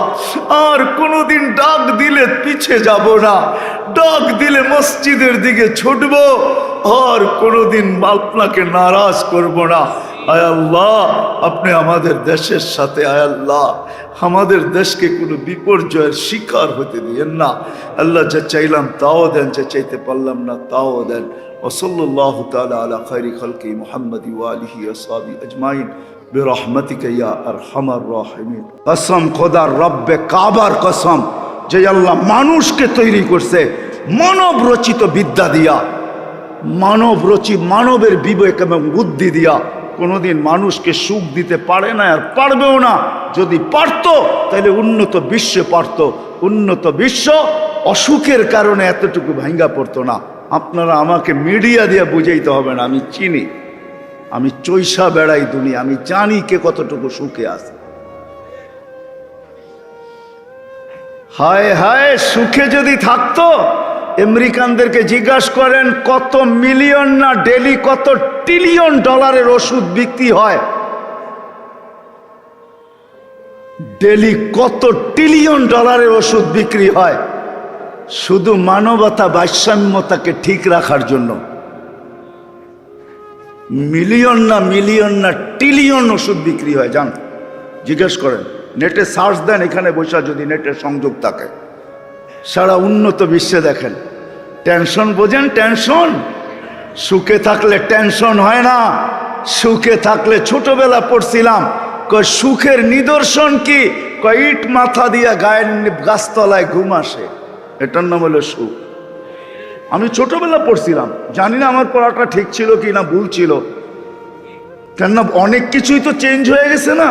আর কোনোদিন ডাক দিলে পিছে যাব না, ডাক দিলে মসজিদের দিকে ছুটবো, আর কোনোদিন আপনাকে নারাজ করব না। আয় আল্লাহ আপনি আমাদের দেশের সাথে আয় আল্লাহ আমাদের দেশকে কোনো বিপর্যয়ের শিকার হতে দিয়েন না। আল্লাহ যা চাইলাম তাও দেন, যা চাইতে পারলাম না তাও দেন। ওসল্লাল্লাহু তাআলা আলা খায়রি খালকি মুহাম্মাদি ওয়া আলিহি ওয়া সাহবিহি আজমাইন বিরহমাতিকা ইয়া আরহামার রাহিমিন। কসম খোদার রব্বে কাবার কসম, যে আল্লাহ মানুষকে তৈরি করছে মানব রচিত বিদ্যা দিয়া, মানবের বিবেক এবং বুদ্ধি দিয়া, কোনোদিন মানুষকে সুখ দিতে পারে না আর পারবেও না। যদি পারত তাহলে উন্নত বিশ্বে পারত। উন্নত বিশ্ব অসুখের কারণে এতটুকু ভাঙ্গা পড়তো না। আপনারা আমাকে মিডিয়া দিয়ে বুঝাইতে হবে না, আমি চিনি, আমি চৈসা বেড়াই দুনিয়া, আমি জানি কে কতটুকু সুখে আছে। হায় হায়, সুখে যদি থাকতো, আমেরিকানদেরকে জিজ্ঞাসা করেন কত মিলিয়ন না ডেলি কত ট্রিলিয়ন ডলারের ওষুধ বিক্রি হয়, ডেলি কত ট্রিলিয়ন ডলারের ওষুধ বিক্রি হয় শুধু মানবতা ভারসাম্যতাকে ঠিক রাখার জন্য। মিলিয়ন না ট্রিলিয়ন ওষুধ বিক্রি হয়, জান, জিজ্ঞেস করেন, নেটে সার্চ দেন, এখানে বসে যদি নেটের সংযোগ থাকে, সারা উন্নত বিশ্বে দেখেন। টেনশন বোঝেন? টেনশন সুখে থাকলে টেনশন হয় না। সুখে থাকলে, ছোটবেলা পড়ছিলাম, সুখের নিদর্শন কি? ইট মাথা দিয়া গায়ের গাছতলায় ঘুম আসে, এটার নাম হলো সুখ। আমি ছোটবেলা পড়ছিলাম, জানি না আমার পড়াটা ঠিক ছিল কি না ভুল ছিল, কেননা অনেক কিছুই তো চেঞ্জ হয়ে গেছে না,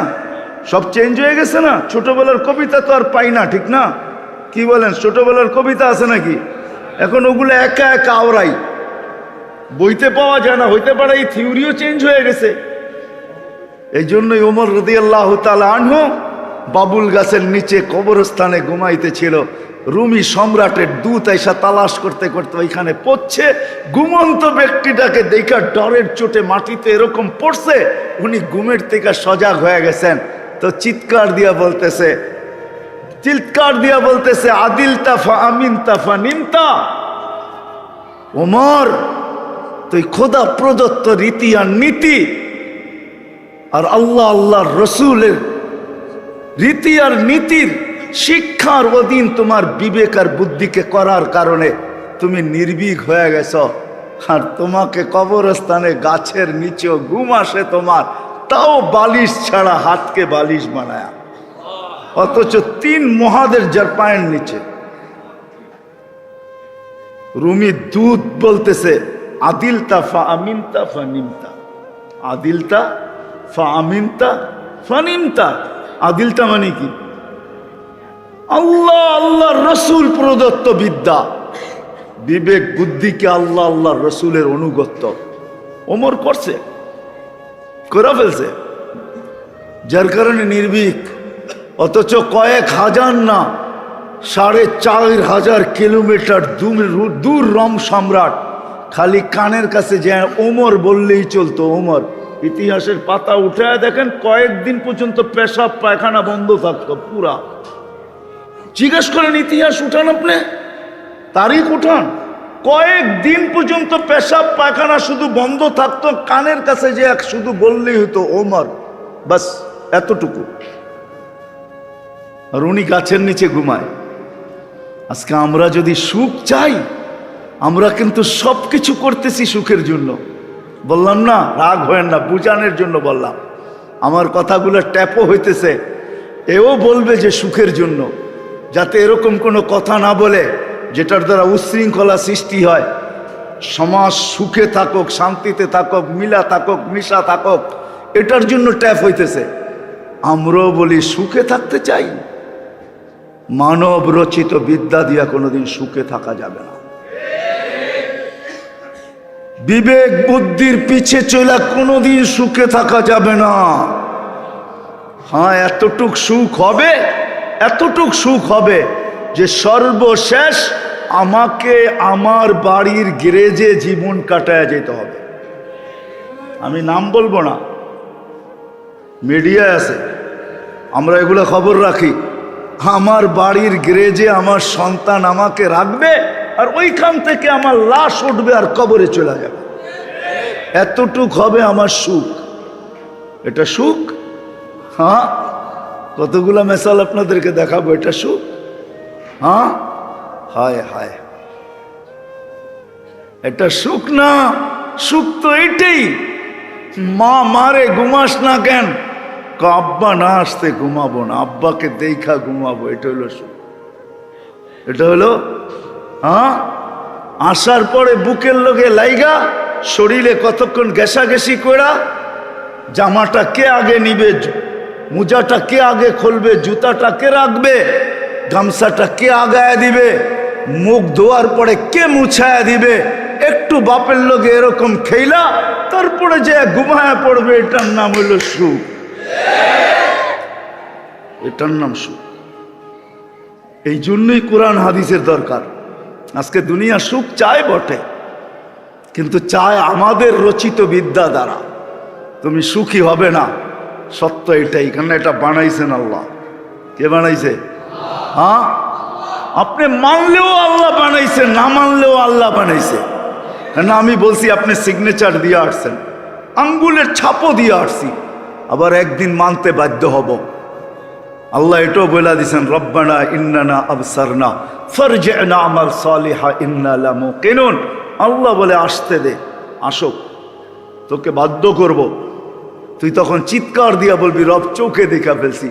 সব চেঞ্জ হয়ে গেছে না। ছোটবেলার কবিতা তো আর পাই না, ঠিক না? কি বলেন? ছোটবেলার কবিতা আছে নাকি এখন? ওগুলো একা একা আওড়াই, বইতে পাওয়া যায় না। হইতে পারে এই থিওরিও চেঞ্জ হয়ে গেছে। এই জন্যই ওমর রাদিয়াল্লাহু তাআলা আনহু বাবুল গাছের নিচে কবরস্থানে ঘুমাইতেছিল। রুমি সম্রাটের দূত এসা তালাশ করতে করতে ওইখানে পড়ছে, ঘুমন্ত ব্যক্তিটাকে দেখা ডরের চোটে মাটিতে এরকম পড়ছে, উনি ঘুমের থেকে সজাগ হয়ে গেছেন। তো চিৎকার দিয়া বলতেছে আদিলতা ফা আমিনতা ফা নিমতা। ওমর, তুই খোদা প্রদত্ত রীতি আর নীতি আর আল্লাহর রসুলের রীতি আর নীতির শিক্ষার অধীন তোমার বিবেক আর বুদ্ধিকে করার কারণে তুমি নির্ভীক হয়ে গেছ। আর তোমাকে কবরস্থানে গাছের নিচেও ঘুম আসে তোমার, তাও বালিশ ছাড়া, হাতকে বালিশ বানায়া, অথচ 3 মহাদের যার পায়ের নিচে। রুমি দুধ বলতেছে আদিলতা ফা আমিনতা ফা নিমতা, আদিলতা ফা আমিনতা ফা নিমতা। আদিলতা মানে কি? আল্লাহর রসুল প্রদত্ত বিদ্যা, বিবেক বুদ্ধিকে আল্লাহর রসুলের অনুগত্য ওমর করে ফেলছে, যার কারণে নির্ভীক। অথচ কয়েক হাজার না, 4,500 কিলোমিটার দূর রোম সম্রাট খালি কানের কাছে যে ওমর বললেই চলতো। ওমর, ইতিহাসের পাতা উঠে দেখেন কয়েকদিন পর্যন্ত পেশাব পায়খানা বন্ধ থাকতো পুরা। জিজ্ঞেস করেন, ইতিহাস উঠান, আপনি তারিখ উঠান, কয়েকদিন পর্যন্ত পেশাব পায়খানা শুধু বন্ধ থাকতো, কানের কাছে যে শুধু বললেই হতো ওমর, বাস এতটুকু। আর উনি গাছের নিচে ঘুমায়। আজকে আমরা যদি সুখ চাই, আমরা কিন্তু সবকিছু করতেছি সুখের জন্য। বললাম না, রাগ হয় না, বুঝানোর জন্য বললাম। আমার কথাগুলো ট্যাপও হইতেছে, এও বলবে যে সুখের জন্য, যাতে এরকম কোনো কথা না বলে যেটার দ্বারা উচ্ছৃঙ্খলা সৃষ্টি হয়। সমাজ সুখে থাকুক, শান্তিতে থাকুক, মিলা থাকুক, মিশা থাকুক, এটার জন্য ট্যাপ হইতেছে। আমরাও বলি সুখে থাকতে চাই। মানব রচিত বিদ্যা দিয়া কোনোদিন সুখে থাকা যাবে না। বিবেক বুদ্ধির পিছে চলা কোনোদিন সুখে থাকা যাবে না। হ্যাঁ, এতটুক সুখ হবে যে সর্বশেষ আমাকে আমার বাড়ির গ্যারেজে জীবন কাটায় যেতে হবে। আমি নাম বলবো না, মিডিয়া আছে, আমরা এগুলো খবর রাখি। আমার বাড়ির গ্যারেজে আমার সন্তান আমাকে রাখবে, আর ওইখান থেকে আমার লাশ উঠবে আর কবরে চলে যাবে। এতটুক হবে আমার সুখ। এটা সুখ? হ্যাঁ, কতগুলা মেসাল আপনাদেরকে দেখাবো। এটা সুখ? হ্যাঁ, হায় হায়। এটা সুখ না, সুখ তো এটাই। মা মারে ঘুমাস না কেন? আব্বা না আসতে ঘুমাবো না, আব্বাকে দেখা ঘুমাবো, এটা হলো সুখ। এটা হলো আসার পরে বুকের লোকে লাইগা শরীরে কতক্ষণ ঘেঁষাঘেঁষি করা, জামাটা কে আগে নিবে, মোজাটা কে আগে খুলবে, জুতাটা কে রাখবে, গামছাটা কে আগায় দিবে, মুখ ধোয়ার পরে কে মুছায়া দিবে, একটু বাপের লোকে এরকম খেইলা তারপরে যে ঘুমায়া পড়বে, এটার নাম হলো সুখ। এটার নাম সুখ। এই জন্যই কোরআন হাদিসের দরকার। আজকে দুনিয়া সুখ চায় বটে, কিন্তু চায় আমাদের রচিত বিদ্যা দ্বারা। তুমি সুখী হবে না, সত্য এটাই। কেন এটা বানাইছেন আল্লাহ। কে বানাইছে? আপনি মানলেও আল্লাহ বানাইছে, না মানলেও আল্লাহ বানাইছে। না আমি বলছি আপনি সিগনেচার দিয়ে আসছেন, আঙ্গুলের ছাপও দিয়ে আসছি, আবার একদিন মানতে বাধ্য হব। আল্লাহ এটাও বলে দিয়েছেন, রব্বানা ইন্নানা আবসারনা ফারজি'না আমাল সালিহা ইন্না লামুকিনুন। আল্লাহ বলে আসতে দে, আসুক, তোকে বাধ্য করব। তুই তখন চিৎকার দিয়া বলবি, রব চোখে দেখা ফেলছি,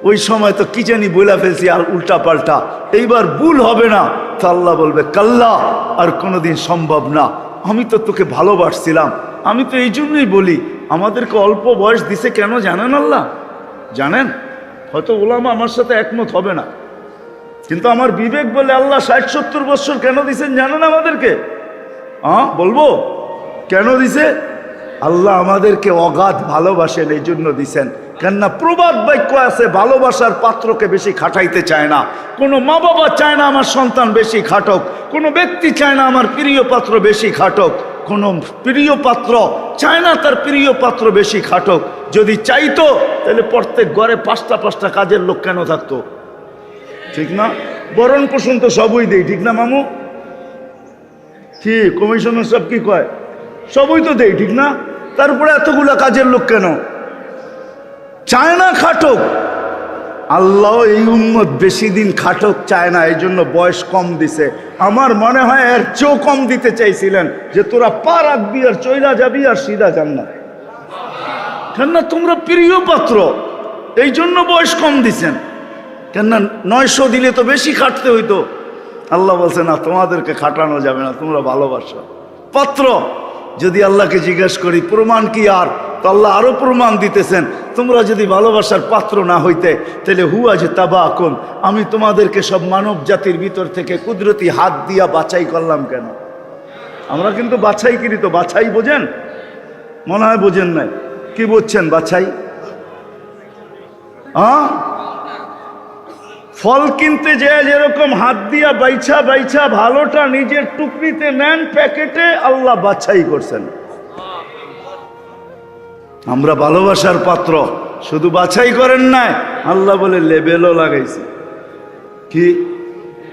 ওই সময় তো কি জানি বলে ফেলছি আর উল্টা পাল্টা, এইবার ভুল হবে না। তো আল্লাহ বলবে, কাল্লা, আর কোনোদিন সম্ভব না, আমি তো তোকে ভালোবাসছিলাম। আমি তো এই জন্যই বলি, আমাদেরকে অল্প বয়স দিছে কেন জানেন আল্লাহ? জানেন? হয়তো ওলামা আমার সাথে একমত হবে না, কিন্তু আমার বিবেক বলে আল্লাহ 60-70 বছর কেন দিছেন জানেন আমাদেরকে? বলবো কেন দিছে? আল্লাহ আমাদেরকে অগাধ ভালোবাসেন, এই জন্য দিছেন। কেননা প্রবাদ বাক্য আছে, ভালোবাসার পাত্রকে বেশি খাটাইতে চায় না। কোনো মা বাবা চায় না আমার সন্তান বেশি খাটক, কোনো ব্যক্তি চায় না আমার প্রিয় পাত্র বেশি খাটক, কোনো প্রিয় পাত্র চায় না তার প্রিয় পাত্র বেশি খাটক। যদি চাইতো তাহলে প্রত্যেক ঘরে 5টা কাজের লোক কেন থাকতো? ঠিক না? বরণ পোষণ তো সবই দেই, ঠিক না মামু? কি কমিশনার সব কি কয়? সবই তো দেই, ঠিক না? তারপরে এতগুলা কাজের লোক কেন? চায় না খাটক। আল্লাহ এই উম্মত বেশি দিন খাটক চায় না, এই জন্য বয়স কম দিছে। আমার মনে হয় এর চেয়েও কম দিতে চাইছিলেন, যে তোরা পা রাখবি আর চইলা যাবি আর সিধা জান্নাত। কেননা তোমরা প্রিয় পাত্র, এই জন্য বয়স কম দিছেন। কেননা 900 দিলে তো বেশি খাটতে হইতো। আল্লাহ বলছে না, তোমাদেরকে খাটানো যাবে না, তোমরা ভালোবাসো পাত্র। যদি আল্লাহকে জিজ্ঞেস করি প্রমাণ কি, আর তো আল্লাহ আরো প্রমাণ দিতেছেন, তোমরা যদি ভালোবাসার পাত্র না হইতে তাহলে হুয়া যে তাবাকুম, আমি তোমাদেরকে সব মানব জাতির ভিতর থেকে কুদরতি হাত দিয়া বাছাই করলাম। কেন? আমরা কিন্তু বাছাই করি, তো বাছাই বোঝেন? মনে হয় বোঝেন নাই। কি বুঝছেন বাছাই? ফল কিনতে যায় যেরকম হাত দিয়া বাইছা বাইছা ভালোটা নিজের টুকরিতে নেন, প্যাকেটে আল্লাহ বাছাই করছেন। আমরা ভালোবাসার পাত্র, শুধু বাছাই করেন নাই, আল্লাহ বলে লেবেলও লাগাইছে। কি?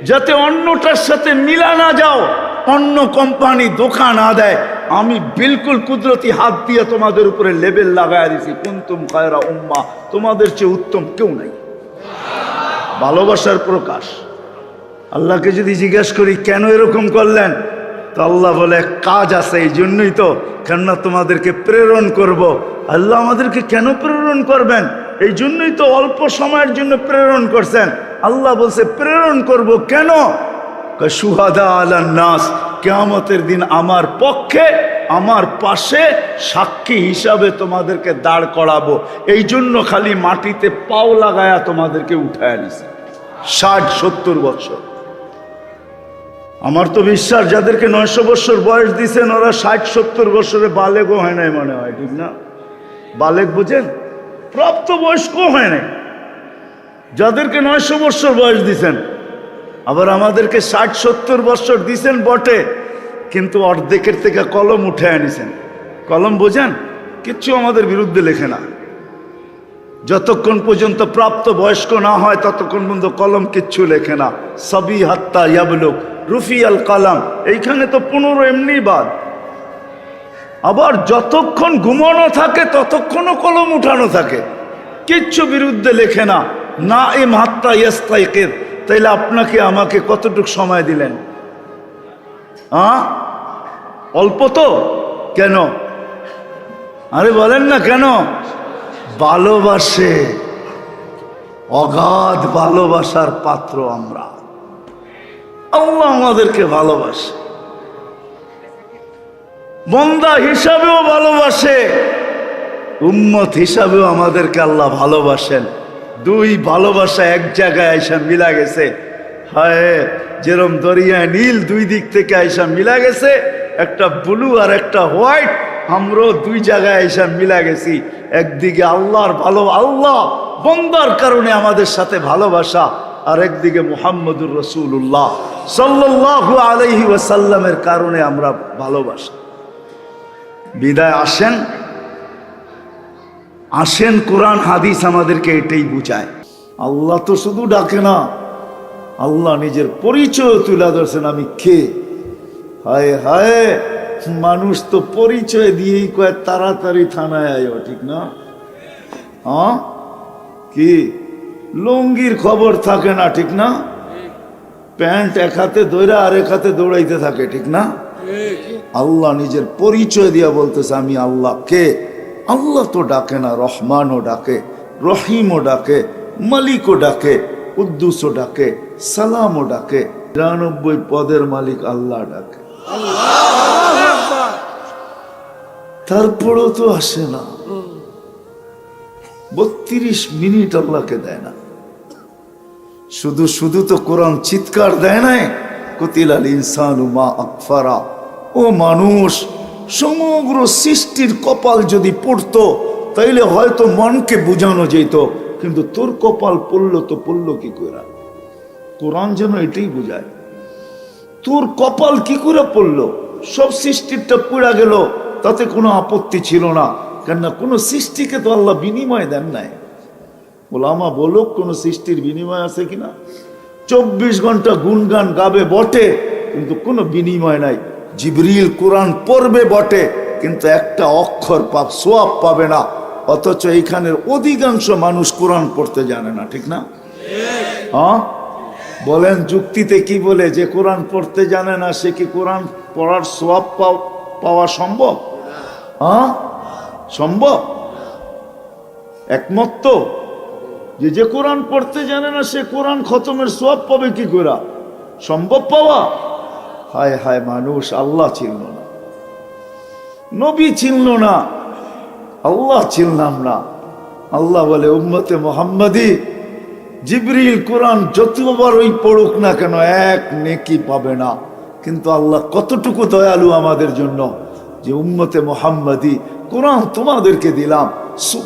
যাতে অন্যটার সাথে মিলা না যাও, অন্য কোম্পানি ধোঁকা না দেয়। আমি বিলকুল কুদরতি হাত দিয়ে তোমাদের উপরে লেবেল লাগাই দিছি, কুনতুম খায়রা উম্মাহ, তোমাদের চেয়ে উত্তম কেউ নাই। ভালোবাসার প্রকাশ। আল্লাহকে যদি জিজ্ঞেস করি কেন এরকম করলেন, তো আল্লাহ বলে কাজ আছে, এই জন্যই তো, কেননা তোমাদেরকে প্রেরণ করব। আল্লাহ আমাদেরকে কেন প্রেরণ করবেন? এই জন্যই তো অল্প সময়ের জন্য প্রেরণ করছেন। আল্লাহ বলছে প্রেরণ করব কেন? শুহাদা আলান নাস, কিয়ামতের দিন আমার পক্ষে, আমার পাশে সাক্ষী হিসাবে তোমাদেরকে দাঁড় করাবো। এই জন্য খালি মাটিতে পাও লাগায়া তোমাদেরকে উঠায় নিছে 60-70 বছর। আমার তো বিশ্বাস যাদেরকে 900 বছর বয়স দিছেন, ওরা 60-70 বছরে বালেগও হয় নাই মনে হয়, ঠিক না? বালেগ বুঝেন? প্রাপ্ত বয়স্ক হয় নাই যাদেরকে 900 বছর বয়স দিছেন। আবার আমাদেরকে 60-70 বছর দিছেন বটে, কিন্তু অর্ধেকের থেকে কলম উঠে আনিছেন। কলম বোঝেন? কিচ্ছু আমাদের বিরুদ্ধে লেখে না। যতক্ষণ পর্যন্ত প্রাপ্ত বয়স্ক না হয় ততক্ষণ পর্যন্ত কলম কিচ্ছু লেখে না। সবই হাত্তা ইয়াবলুক রুফি আল কালাম, এইখানে তো 15 এমনি বাদ। আবার যতক্ষণ ঘুমানো থাকে ততক্ষণও কলম উঠানো থাকে, কিচ্ছু বিরুদ্ধে লেখে না। না এম হাত্তা ইয়াস্তাইকির, তাইলে আপনাকে আমাকে কতটুক সময় দিলেন? অল্প তো কেন? আরে বলেন না কেন? ভালোবাসে, অগাধ ভালোবাসার পাত্র আমরা। আল্লাহ আমাদেরকে ভালোবাসে, বান্দা হিসাবেও ভালোবাসে, উম্মত হিসাবেও আমাদেরকে আল্লাহ ভালোবাসেন। দুই ভালোবাসা এক জায়গায় আইসা মিলা গেছে। হায়, যেরম দরিয়ায় নীল দুই দিক থেকে আইসা মিলা গেছে, একটা ব্লু আর একটা হোয়াইট, আমরাও দুই জায়গায় আইসা মিলা গেছি। একদিকে আল্লাহর আল্লাহ বান্দার কারণে আমাদের সাথে ভালোবাসা, আর একদিকে মুহাম্মদুর রাসূলুল্লাহ সাল্লাল্লাহু আলাইহি ওয়াসাল্লামের কারণে আমরা ভালোবাসা। বিদায় আসেন, আসেন, কোরআন হাদিস আমাদেরকে এটাই বুঝায়। আল্লাহ তো শুধু ডাকে না, আল্লাহ নিজের পরিচয় তুলে ধরছেন, আমি কে। হায় হায়, মানুষ তো পরিচয় দিয়েই কয় তাড়াতাড়ি থানায় আয়ো, ঠিক না? হ্যাঁ, কি লুঙ্গির খবর থাকে না, ঠিক না? প্যান্ট এক হাতে ধরে আর এক হাতে দৌড়াইতে থাকে, ঠিক না? আল্লাহ নিজের পরিচয় দিয়া বলতেছে আমি আল্লাহ কে। আল্লাহ তো ডাকে না, রহমানও ডাকে, রহিমও ডাকে, মালিকও ডাকে, কুদ্দুসও ডাকে, সালামও ডাকে, ৯৯ পদের মালিক আল্লাহ ডাকে। তারপরেও তো আসে না, ৩২ মিনিট আল্লাহকে দেয় না। শুধু শুধু তো কোরআন চিৎকার দেয় নাই, কুতিলাল ইনসানু মা আকফারা। ও মানুষ, সমগ্র সৃষ্টির কপাল যদি পড়তো তাইলে হয়তো মনকে বুঝানো যেত, কিন্তু তোর কপাল পড়লো তো পড়লো কি করে? কোরআন যেন এটাই বুঝায়, তোর কপাল কি করে পড়লো? সব সৃষ্টিরটা পুড়া গেল, তাতে কোনো আপত্তি ছিল না, কেননা কোনো সৃষ্টিকে তো আল্লাহ বিনিময় দেন নাই। ওলামা বলুক কোনো সৃষ্টির বিনিময় আছে কিনা? ২৪ ঘন্টা গুনগান গাবে বটে, কিন্তু কোনো বিনিময় নাই। জিবরিল কোরআন পড়বে বটে, কিন্তু একটা অক্ষর সোয়াব পাবে না। অথচ এইখানের অধিকাংশ মানুষ কোরআন পড়তে জানে না, ঠিক না? হ্যাঁ, বলেন যুক্তিতে কি বলে? যে কোরআন পড়তে জানে না সে কি কোরআন পড়ার সোয়াব পাওয়া সম্ভব? হ্যাঁ, সম্ভব? একমত তো? যে কোরআন পড়তে জানে না সে কোরআন খতমের সোয়াব পাবে কি করে? সম্ভব পাওয়া? হায় হায়, মানুষ আল্লাহ চিনল না, নবী চিনল না, আল্লাহ চিনলাম না। আল্লাহ বলে উম্মতে মুহাম্মাদি, জিবরিল কোরআন যতবার ওই পড়ুক না কেন এক নেকি পাবে না। কিন্তু আল্লাহ কতটুকু দয়ালু আমাদের জন্য, যে উম্মতে মুহাম্মাদি কোরআন তোমাদেরকে দিলাম,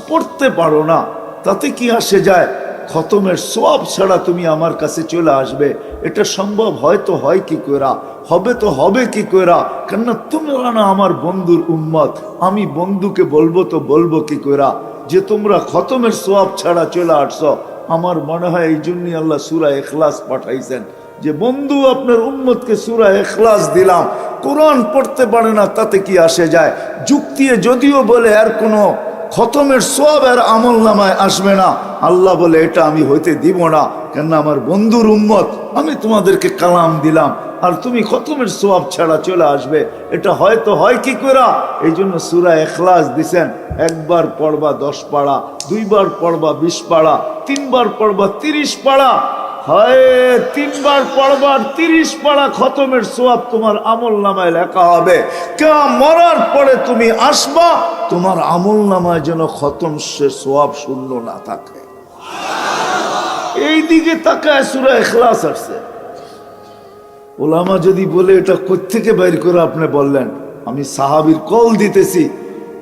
পড়তে পারো না, তাতে কি আসে যায়? খতমের সওয়াব ছাড়া তুমি আমার কাছে চলে আসবে, এটা সম্ভব হয়তো হয় কি কইরা, হবে তো হবে কি কইরা? কেননা তোমরা না আমার বন্ধুর উম্মত, আমি বন্ধুকে বলবো তো বলবো কি কইরা যে তোমরা খতমের সওয়াব ছাড়া চলে আসছো? আমার মনে হয় এই জন্যই আল্লাহ সূরা ইখলাস পাঠাইছেন, যে বন্ধু আপনার উম্মতকে সূরা ইখলাস দিলাম, কোরআন পড়তে পারে না তাতে কি আসে যায়? যুক্তিয়ে যদিও বলে আর কোনো খতমের সওয়াব আর আমল নামায় আসবে না, আল্লাহ বলে এটা আমি হইতে দিব না, কেননা আমার বন্ধুর উম্মত, আমি তোমাদেরকে কালাম দিলাম আর তুমি খতমের সওয়াব ছাড়া চলে আসবে, এটা হয়তো হয় কি করে? এই জন্য সূরা ইখলাস দিছেন। একবার পড়বা 10 পারা, দুইবার পড়বা 20 পারা, তিনবার পড়বা 30 পারা। হয় 3 বার পড়বার 30 পারা খতমের সওয়াব তোমার আমল নামায় লেখা হবে। কেউ মরার পরে তুমি আসবা, তোমার আমল নামায় যেন খতম সওয়াব শূন্য না থাকে। এই দিকে তাকায় সূরা ইখলাস আসছে। ওলামা যদি বলে এটা কোত্থেকে বাইর করে আপনি বললেন, আমি সাহাবীর কল দিতেছি।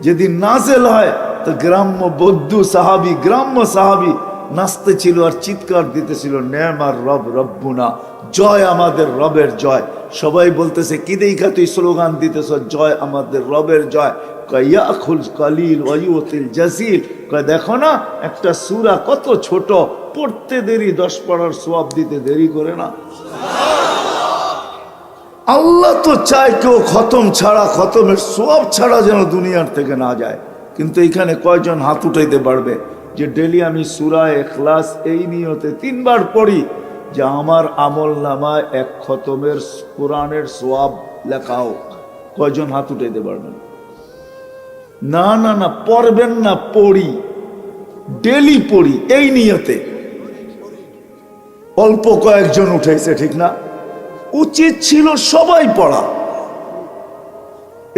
যেদিন নাজেল হয় তো গ্রাম্য বৌদ্ধ সাহাবী, গ্রাম্য সাহাবী নাচতে ছিল আর চিৎকার দিতেছিল, নেমার রব রব্বুনা, জয় আমাদের রবের জয়। সবাই বলতেছে কি দেখা তুই স্লোগান দিতেছ জয় আমাদের রবের জয়? ইয়াখুল কালিল ওয়ায়ুতিল জাসিল। দেখো না একটা সূরা কত ছোট, পড়তে দেরি, 10 পারার সওয়াব দিতে দেরি করে না। আল্লাহ তো চায় কেউ খতম ছাড়া, খতমের সওয়াব ছাড়া যেন দুনিয়ার থেকে না যায়। কিন্তু এখানে কয়জন হাত উঠাইতে পারবে যে ডেলি আমি সূরা ইখলাস এই নিয়তে 3 বার পড়ি যে আমার আমল নামায় 1 খতমের কোরআনের সওয়াব লেখা হোক? কয়জন হাত উঠাইতে পারবেন? না না না, পড়বেন না, পড়ি, ডেলি পড়ি এই নিয়তে। অল্প কয়েকজন উঠেছে, ঠিক না? উচিত ছিল সবাই পড়া।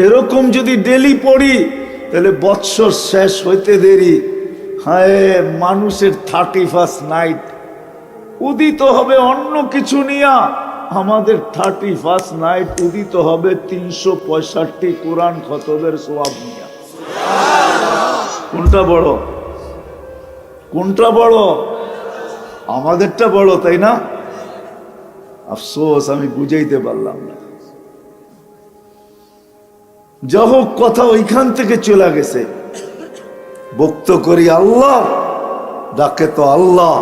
এরকম যদি ডেলি পড়ি তাহলে বৎসর শেষ হইতে দেরি। হায়, মানুষের 31st নাইট উদিত হবে অন্য কিছু নিয়া, আমাদের 31st নাইট উদিত হবে 365 কোরআন খতমের সওয়াব নিয়া। কোনটা বড়? কোনটা বড়? আমাদেরটা বড়, তাই না? আফসোস, আমি বুঝাইতে পারলাম না। যা হোক, কথা ওইখান থেকে চলে গেছে। বক্ত করি আল্লাহ, ডাকে তো আল্লাহ,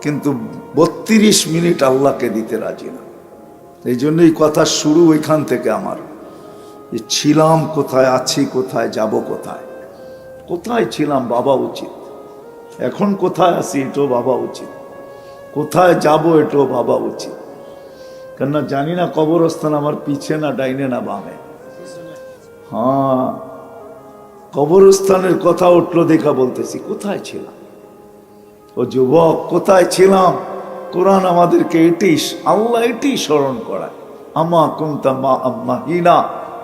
কিন্তু 32 মিনিট আল্লাহকে দিতে রাজি না। এই জন্যই কথা শুরু ওইখান থেকে আমার, যে ছিলাম কোথায়, আছি কোথায়, যাব কোথায়। কোথায় ছিলাম ভাবা উচিত, এখন কোথায় আছি এটাও ভাবা উচিত, কোথায় যাব এটাও ভাবা উচিত। কেননা জানি না কবরস্থান আমার পিছে না ডাইনে না বামে। হ্যাঁ, কবরস্থানের কথা উঠলো দেখা বলতেছি, কোথায় ছিলাম? ও যুবক, কোথায় ছিলাম? কোরআন আমাদেরকে এটি, আল্লাহ এটি স্মরণ করায়। আমা কুনতা মা আম্মাহিনা,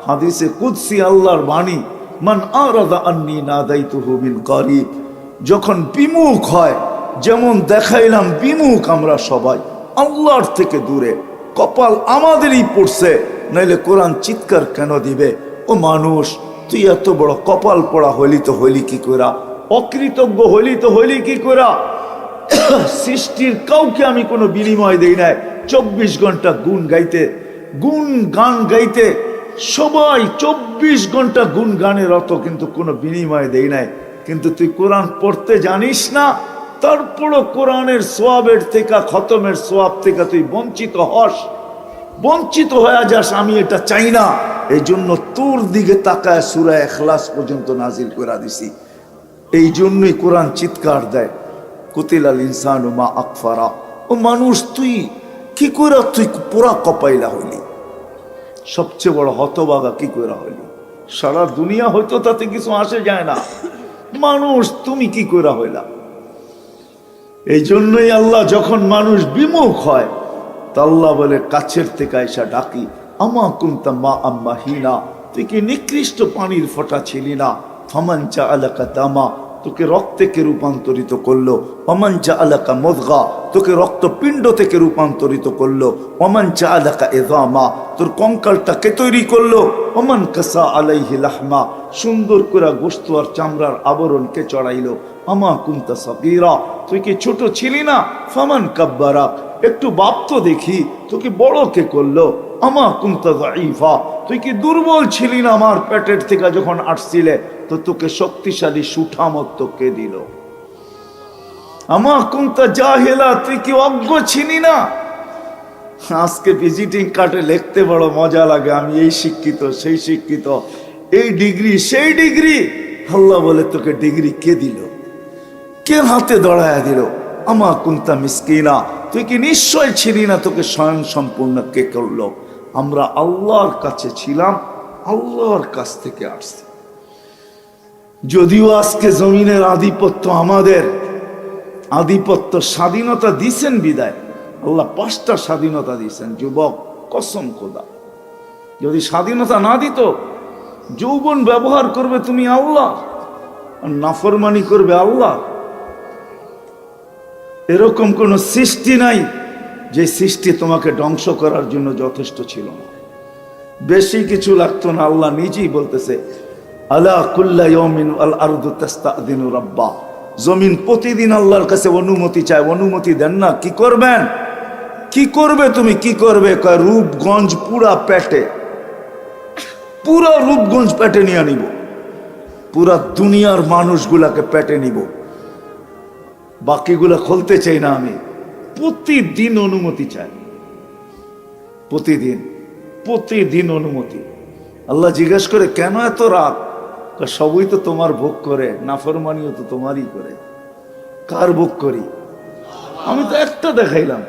হাদিসে কুদসি আল্লাহর বাণী, মান আরাদা আন্নী নাদাইতুহু বিল করিব। যখন বিমুখ হয়, যেমন দেখাইলাম বিমুখ আমরা সবাই আল্লাহর থেকে দূরে, কপাল আমাদেরই পড়ছে, নাইলে কোরআন চিৎকার কেন দিবে? ও মানুষ, তুই এত বড় কপাল পড়া হইলি তো হইলি কি কইরা? অকৃতজ্ঞ হইলি তো হইলি কি কইরা? সৃষ্টির কাউকে আমি কোনো বিনিময় দেই নাই। 24 ঘন্টা গুণ গাইতে, গুণ গান গাইতে সবাই 24 ঘন্টা গুণ গানের অত, কিন্তু কোনো বিনিময় দেই নাই। কিন্তু তুই কোরআন পড়তে জানিস না, তারপরও কোরআনের সোয়াবের থেকে, খতমের সোয়াব থেকে তুই বঞ্চিত হস, বঞ্চিত হয়ে যাস। আমি এটা চাই না, এই জন্য তোর দিকে তাকায় সূরা ইখলাস পর্যন্ত নাজিল করে দিছি। এই জন্যই কোরআন চিৎকার দেয়, কুতিলাল ইনসানু মা আকফারা। ও মানুষ, তুই কি করে তুই পুরা কপাইলা হইলি? সবচেয়ে বড় হতভাগা কি করে হইলি? সারা দুনিয়া হয়তো তাতে কিছু আসে যায় না, মানুষ তুমি কি করে হইলা? এই জন্যই আল্লাহ যখন মানুষ বিমুখ হয়, তা আল্লাহ বলে কাছের থেকে আইসা ডাকি, আমা কুনতা মা আম্মাহিনা, তুই কি নিকৃষ্ট পানির ফোঁটা ছিলি না? ফামান জাআলাকা দামা, তোকে রক্তে কে রূপান্তরিত করলো। ওমান জাআলাকা মুদগা, তোকে রক্তপিণ্ড থেকে রূপান্তরিত করলো। ওমান জাআলাকা ইযামা, তোর কঙ্কালটা কে তৈরি করলো। ওমান কাসা আলাইহি লাহমা, সুন্দর করে গোশত আর চামড়ার আবরণ কে চড়াইলো। আমা কুনতা সাগীরা, তুই কি ছোট ছিলি না? ফামান কাব্বারা, একটু বাপ তো দেখি, তোকে বড় কে করলো। আমা কুনতা যায়ীফা, তুই কি দুর্বল ছিলি না? আমার পেটের থেকে যখন আসছিলে, তো তোকে শক্তিশালী সুঠামত কে দিল। আমা কুনতা জাহিলা, তুই কি অজ্ঞ ছিলি না? আজকে ভিজিটিং কার্ডে লিখতে বড় মজা লাগে, আমি এই শিক্ষিত, সেই শিক্ষিত, এই ডিগ্রি, সেই ডিগ্রি। আল্লাহ বলে, তোকে ডিগ্রি কে দিল? কে হাতে দড়ায়া দিল? আমা কুনতা মিসকিনা, তুই কি নিশ্চয় ছিলি না? তোকে স্বয়ং সম্পূর্ণ কে করলো? আমরা আল্লাহর কাছে ছিলাম, আল্লাহর কাছ থেকে আসছি। যদিও আজকে জমিনের আধিপত্য আমাদের, আধিপত্য স্বাধীনতা দিছেন বিদায়, আল্লাহ 5টা স্বাধীনতা দিছেন। যুবক, কসম খোদা, যদি স্বাধীনতা না দিত, যৌবন ব্যবহার করবে তুমি আল্লাহ, আর নাফরমানি করবে আল্লাহ। এরকম কোন সৃষ্টি নাই যে সৃষ্টি তোমাকে ধ্বংস করার জন্য যথেষ্ট ছিল না, বেশি কিছু লাগতো না। আল্লাহ নিজেই বলতেছে, আলা কুল্লা ইয়াউমিন আল আরদু তাস্তাযিনু রাব্বা, জমিন প্রতিদিন আল্লাহর কাছে অনুমতি চায়, অনুমতি দেন না। কি করবেন? কি করবে তুমি? কি করবে? কয় রূপগঞ্জ পুরা পেটে, পুরা রূপগঞ্জ পেটে নিয়ে নিব, পুরা দুনিয়ার মানুষগুলাকে পেটে নিব, বাকিগুলা খুলতে চাই না আমি। প্রতিদিন অনুমতি চাই, প্রতিদিন, প্রতিদিন অনুমতি। আল্লাহ জিজ্ঞেস করে, কেন এত রাগ? সবই তো তোমার ভোগ করে, নাফরমানিও তো তোমারই করে। কার ভোগ করি? আমি তো একটা দেখাইলাম,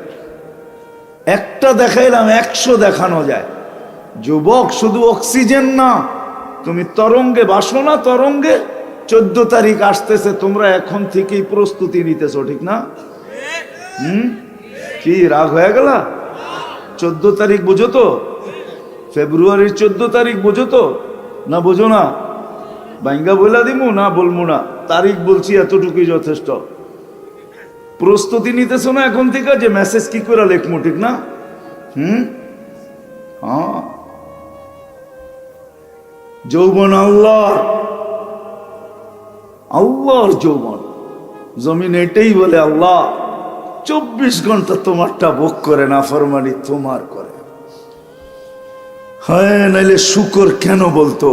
একটা দেখাইলাম, 100 দেখানো যায়। যুবক শুধু অক্সিজেন না, তুমি তরঙ্গে বাসো না, তরঙ্গে। 14 তারিখ আসতেছে, তোমরা এখন থেকেই প্রস্তুতি নিতেছো, ঠিক না? কি রাগ হয়ে গেল? 14 তারিখ বোঝো তো? ফেব্রুয়ারির 14 তারিখ বোঝো তো? না বোঝো না? বাইঙ্গা বইলা দিমু না বলবো না? তারিখ বলছি, এতটুকুই যথেষ্ট। প্রস্তুতি নিতেছো না এখন থেকে, যে মেসেজ কি করে লেখমু, ঠিক না? হ্যাঁ, যৌবন আল্লাহর, আল্লাহর যৌবন। জমিন এটাই বলে আল্লাহ 24 ঘন্টা তোমারটা ভোগ করে, না ফরমানি তোমার করে। হ্যাঁ, নাইলে শুকর কেন বলতো?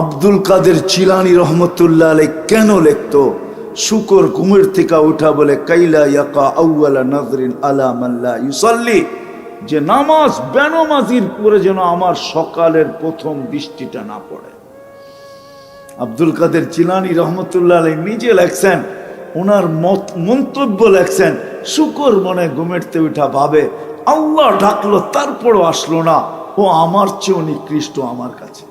আব্দুল কাদের জিলানী রহমতুল্লাহ আলাইহি কেন লিখতো শুকর ঘুমের থেকে উঠা বলে কাইলা ইয়াকা আউয়ালা নাজরিন আলা মান লা ইউসাল্লি, যে নামাজ বেনামাজির পরে যেন আমার সকালের প্রথম বৃষ্টিটা না পড়ে। আব্দুল কাদের জিলানী রহমতুল্লাহ আলাইহি নিজে লেখছেন, ওনার মন্তব্য লেখছেন, শুকর মনে ঘুমেরতে উঠা ভাবে আল্লাহ ডাকলো তারপরও আসলো না, ও আমার চেয়েও নিকৃষ্ট আমার কাছে।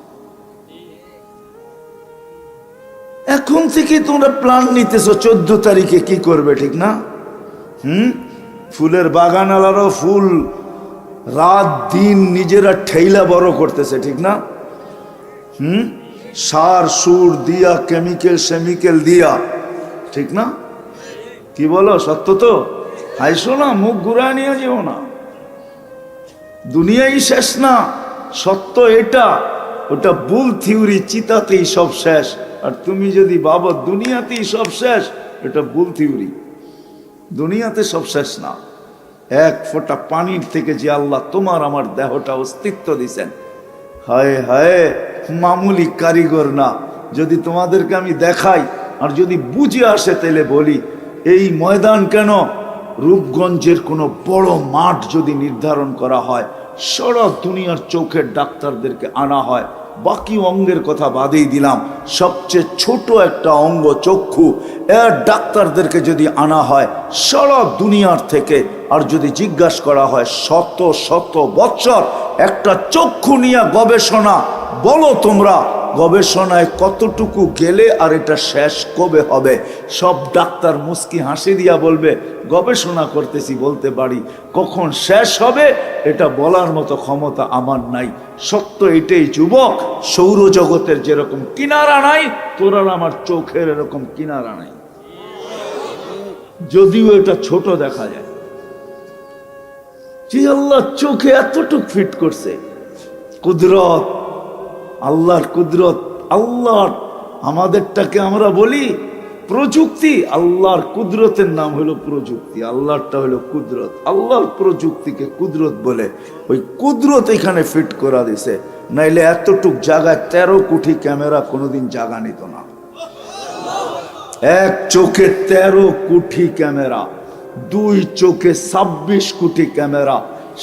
এখন থেকে তোমরা প্ল্যান নিতেছো 14 তারিখে কি করবে, ঠিক না? ফুলের বাগানালারও ফুল রাত দিন নিজেরা ঠেইলা বড় করতেছে, ঠিক না? সার সুর দিয়া, কেমিক্যাল সেমিক্যাল দিয়া, ঠিক না? কি বলো, সত্য তো? হাইসো না, মুখ ঘুরায় নিয়ে যেও না। দুনিয়াই শেষ না, সত্য এটা। ওটা ভুল থিওরি, চিতাতেই সব শেষ। আর তুমি যদি ভাবো দুনিয়াতেই সব শেষ, এটা ভুল থিওরি। দুনিয়াতে সব শেষ না। এক ফোঁটা পানির থেকে যে আল্লাহ তোমার আমার দেহটা অস্তিত্ব দিছেন, হায় হায়, মামুলি কারিগর না। যদি তোমাদেরকে আমি দেখাই আর যদি বুঝে আসে, তাহলে বলি এই ময়দান কেন, রূপগঞ্জের কোনো বড় মাঠ যদি নির্ধারণ করা হয়, সারা দুনিয়ার চোখের ডাক্তারদেরকে আনা হয়, বাকি অঙ্গের কথা বাদেই দিলাম, সবচেয়ে ছোট একটা অঙ্গ চক্ষু, এর ডাক্তারদেরকে যদি আনা হয় সারা দুনিয়ার থেকে, আর যদি জিজ্ঞাসা করা হয় শত শত বছর একটা চক্ষু নিয়ে গবেষণা, বলো তোমরা গবেষণায় কতটুকু গেলে আর এটা শেষ কবে হবে? সব ডাক্তার মুস্কি হাসি দিয়া বলবে গবেষণা করতেছি, বলতে পারি কখন শেষ হবে এটা বলার মতো ক্ষমতা আমার নাই। সত্য এটাই যুবক, সৌরজগতের যেরকম কিনারা নাই, তোরা আমার চোখের এরকম কিনারা নাই, যদিও এটা ছোট দেখা যায়। যে আল্লাহ চোখে এতটুক ফিট করছে, কুদরত, আল্লাহর কুদরত। আল্লাহর, আমাদেরটাকে আমরা বলি প্রযুক্তি, আল্লাহর কুদরতের নাম হলো প্রযুক্তি, আল্লাহরটা হলো কুদরত। আল্লাহর প্রযুক্তিকে কুদরত বলে, ওই কুদরত এখানে ফিট করা দিছে, নাইলে এতটুক জায়গায় 13 কোটি ক্যামেরা কোনোদিন জায়গা নিত না। এক চোখে 13 কোটি ক্যামেরা, 2 চোখে 26 কোটি ক্যামেরা।